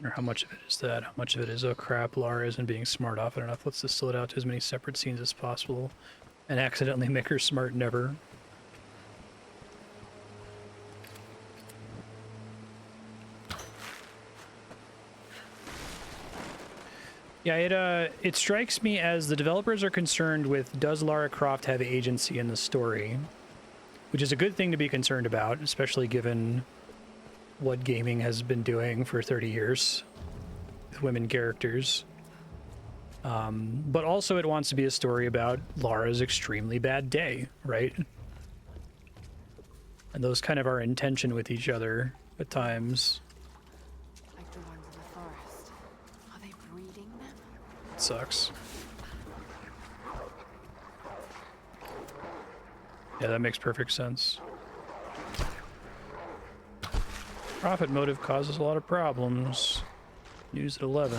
Or how much of it is that? How much of it is, oh crap, Lara isn't being smart often enough. Let's distill it out to as many separate scenes as possible and accidentally make her smart never. Yeah, it strikes me as the developers are concerned with, does Lara Croft have agency in the story? Which is a good thing to be concerned about, especially given what gaming has been doing for 30 years with women characters. But also it wants to be a story about Lara's extremely bad day, right? And those kind of are in tension with each other at times. Like the ones in the forest. Are they breeding them? It sucks. Yeah, that makes perfect sense. Profit motive causes a lot of problems. News at 11.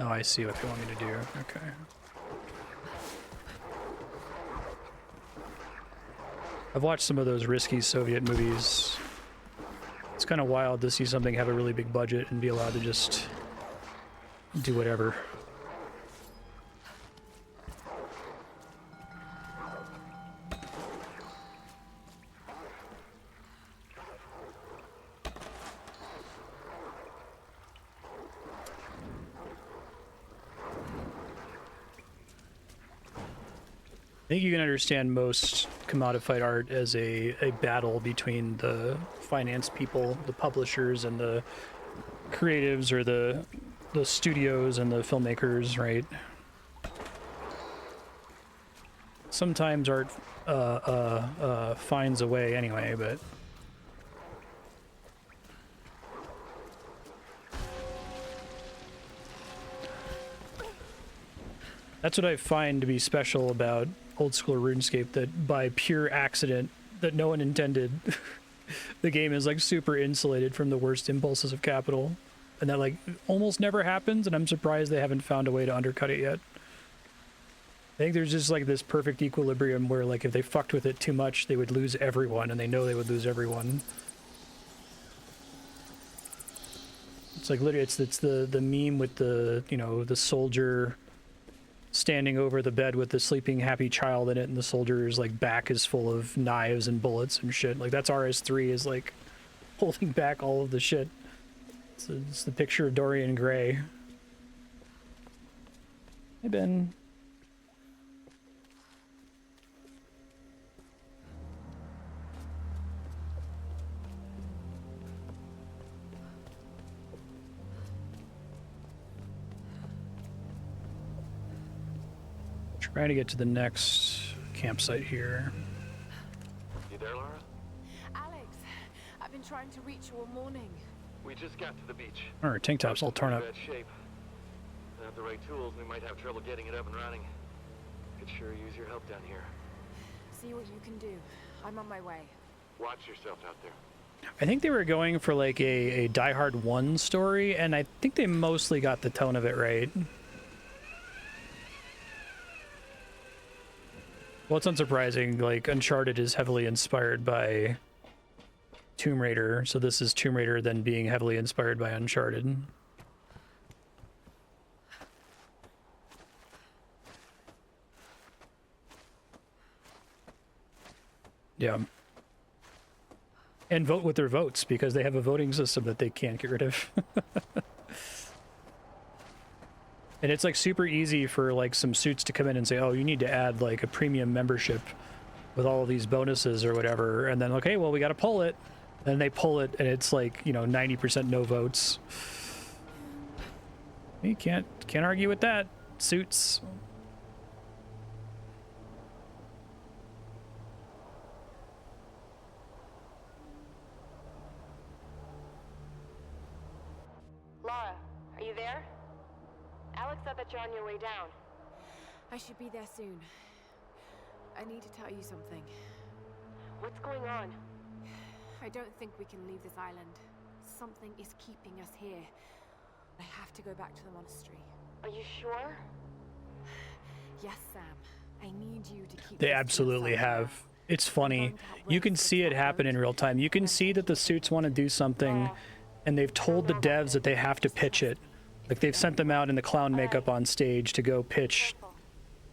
Oh, I see what they want me to do. Okay. I've watched some of those risky Soviet movies. It's kind of wild to see something have a really big budget and be allowed to just do whatever. I think you can understand most commodified art as a battle between the finance people, the publishers, and the creatives, or the studios and the filmmakers, right? Sometimes art finds a way anyway, but... That's what I find to be special about old school RuneScape, that by pure accident that no one intended, the game is like super insulated from the worst impulses of capital, and that like almost never happens, and I'm surprised they haven't found a way to undercut it yet. I think there's just like this perfect equilibrium where like if they fucked with it too much they would lose everyone, and they know they would lose everyone. It's like literally it's the meme with the, you know, the soldier standing over the bed with the sleeping happy child in it, and the soldier's like back is full of knives and bullets and shit. Like that's RS3 is like holding back all of the shit. It's the picture of Dorian Gray. Hey Ben. Trying to get to the next campsite here. You there, Lara? Alex, I've been trying to reach you all morning. We just got to the beach. Our tank top's all torn up. Bad shape. Without the right tools, we might have trouble getting it up and running. Could sure use your help down here. See what you can do. I'm on my way. Watch yourself out there. I think they were going for like a Die Hard 1 story, and I think they mostly got the tone of it right. Well, it's unsurprising, like, Uncharted is heavily inspired by Tomb Raider, so this is Tomb Raider then being heavily inspired by Uncharted. Yeah. And vote with their votes, because they have a voting system that they can't get rid of. And it's like super easy for like some suits to come in and say, oh, you need to add like a premium membership with all of these bonuses or whatever. And then, okay, well, we got to pull it. And they pull it and it's like, you know, 90% no votes. You can't argue with that, suits. Lara, are you there? Alex said that you're on your way down. I should be there soon. I need to tell you something. What's going on? I don't think we can leave this island. Something is keeping us here. I have to go back to the monastery. Are you sure? Yes, Sam. I need you to keep. They absolutely have. It's funny. You can see it happen in real time. You can see that the suits want to do something, and they've told the devs that they have to pitch it. Like, they've sent them out in the clown makeup on stage to go pitch.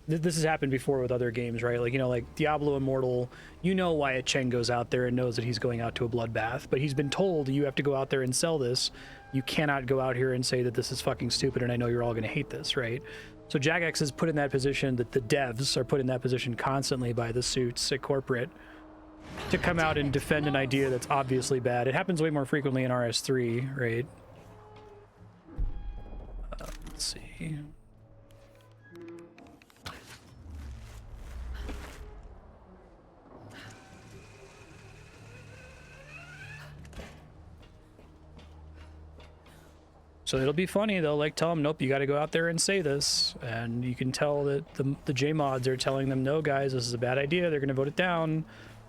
This has happened before with other games, right? Like, you know, like Diablo Immortal, you know Wyatt Cheng goes out there and knows that he's going out to a bloodbath, but he's been told, you have to go out there and sell this. You cannot go out here and say that this is fucking stupid and I know you're all going to hate this, right? So Jagex is put in that position, that the devs are put in that position constantly by the suits at corporate to come out and defend an idea that's obviously bad. It happens way more frequently in RS3, right? Let's see. So it'll be funny. They'll like tell them, nope, you got to go out there and say this. And you can tell that the J-mods are telling them, no, guys, this is a bad idea. They're going to vote it down.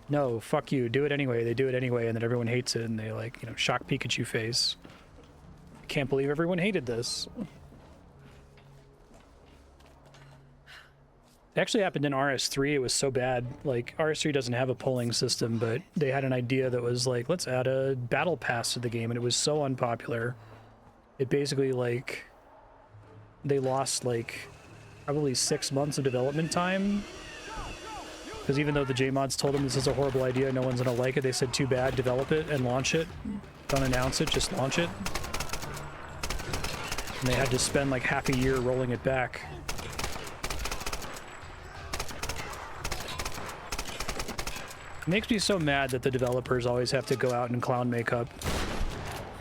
No, fuck you. Do it anyway. They do it anyway. And then everyone hates it. And they like, you know, shock Pikachu face. I can't believe everyone hated this. It actually happened in RS3. It was so bad. Like, RS3 doesn't have a polling system, but they had an idea that was like, let's add a battle pass to the game. And it was so unpopular. It basically, like, they lost, like, probably 6 months of development time. Because even though the J-mods told them this is a horrible idea, no one's gonna like it, they said, too bad, develop it and launch it. Don't announce it, just launch it. And they had to spend, like, half a year rolling it back. It makes me so mad that the developers always have to go out in clown makeup.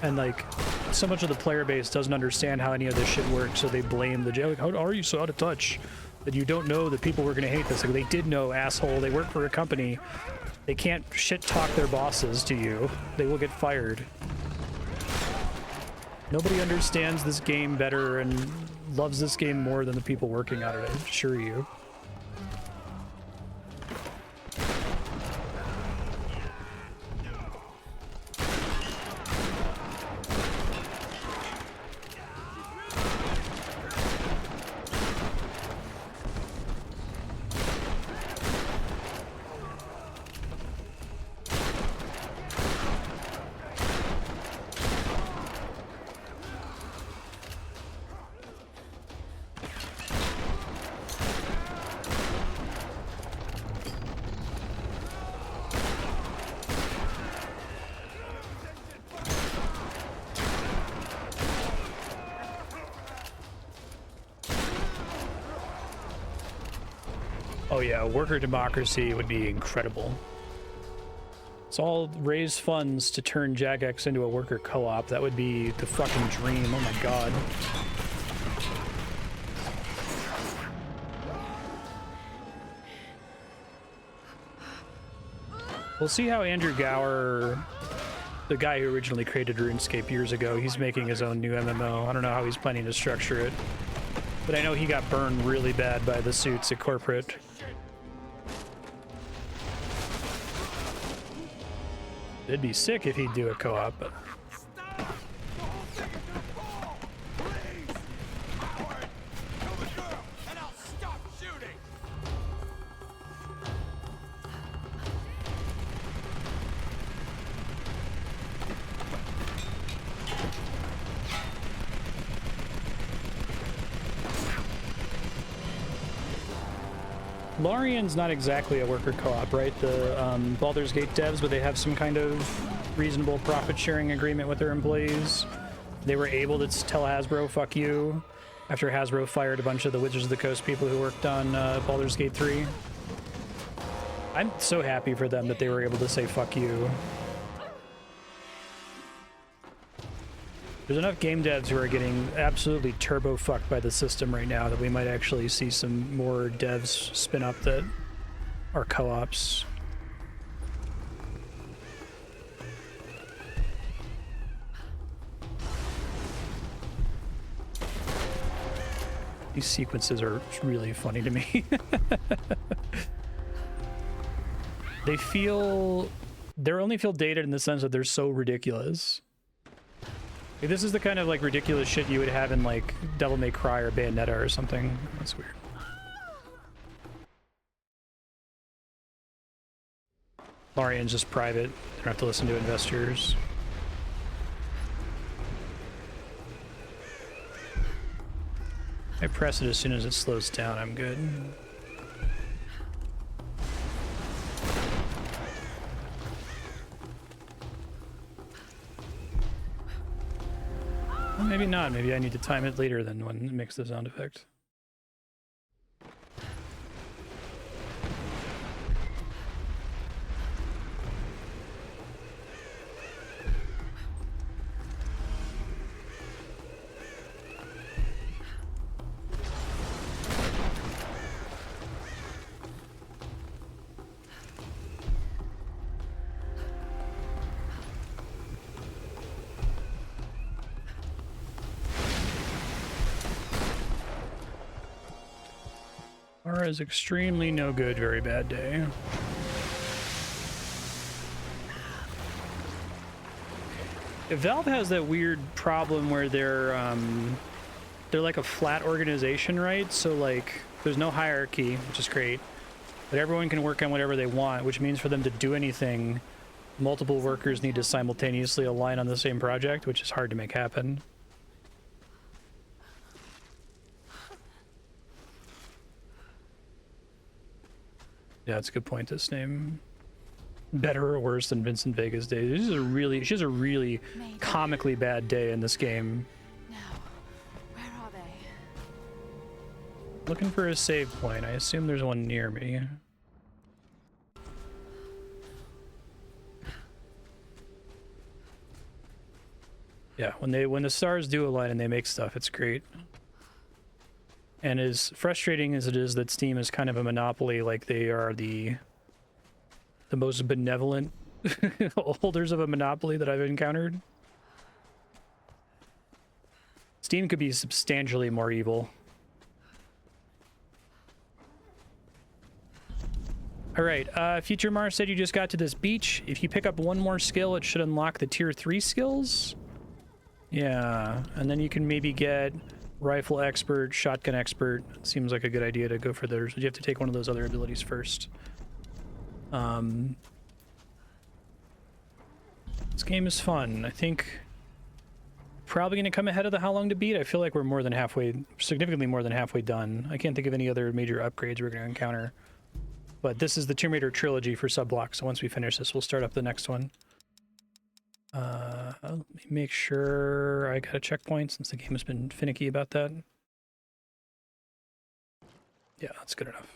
And, like, so much of the player base doesn't understand how any of this shit works, so they blame the jail. Like, how are you so out of touch that you don't know that people were going to hate this? Like, they did know, asshole. They work for a company. They can't shit talk their bosses to you. They will get fired. Nobody understands this game better and loves this game more than the people working on it, I assure you. Oh yeah, worker democracy would be incredible. Let's all raise funds to turn Jagex into a worker co-op. That would be the fucking dream. Oh my god. We'll see how Andrew Gower, the guy who originally created RuneScape years ago, he's making his own new MMO. I don't know how he's planning to structure it. But I know he got burned really bad by the suits at corporate. It'd be sick if he'd do a co-op, but... Lorien's not exactly a worker co-op, right? The Baldur's Gate devs, but they have some kind of reasonable profit-sharing agreement with their employees. They were able to tell Hasbro, fuck you, after Hasbro fired a bunch of the Wizards of the Coast people who worked on Baldur's Gate 3. I'm so happy for them that they were able to say fuck you. There's enough game devs who are getting absolutely turbo fucked by the system right now that we might actually see some more devs spin up that are co-ops. These sequences are really funny to me. They only feel dated in the sense that they're so ridiculous. Like, this is the kind of like ridiculous shit you would have in like Devil May Cry or Bayonetta or something. That's weird. Lorien's just private. They don't have to listen to investors. I press it as soon as it slows down, I'm good. Well, maybe not. Maybe I need to time it later than when it makes the sound effect. Is extremely no good, very bad day. Valve has that weird problem where they're like a flat organization, right? So like there's no hierarchy, which is great, but everyone can work on whatever they want, which means for them to do anything, multiple workers need to simultaneously align on the same project, which is hard to make happen. Yeah, that's a good point. This name, better or worse than Vincent Vega's day. She has a really comically bad day in this game. Now, where are they? Looking for a save point. I assume there's one near me. Yeah, when the stars do align and they make stuff, it's great. And as frustrating as it is that Steam is kind of a monopoly, like they are the most benevolent holders of a monopoly that I've encountered. Steam could be substantially more evil. All right, Future Mars said you just got to this beach. If you pick up one more skill, it should unlock the tier 3 skills. Yeah, and then you can maybe get Rifle Expert, Shotgun Expert. Seems like a good idea to go for those. But you have to take one of those other abilities first. This game is fun. I think probably going to come ahead of the How Long to Beat. I feel like we're more than halfway, significantly more than halfway done. I can't think of any other major upgrades we're going to encounter. But this is the Tomb Raider trilogy for Subblock, so once we finish this, we'll start up the next one. Let me make sure I got a checkpoint since the game has been finicky about that. Yeah, that's good enough.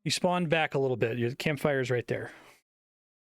You spawned back a little bit. Your campfire's right there.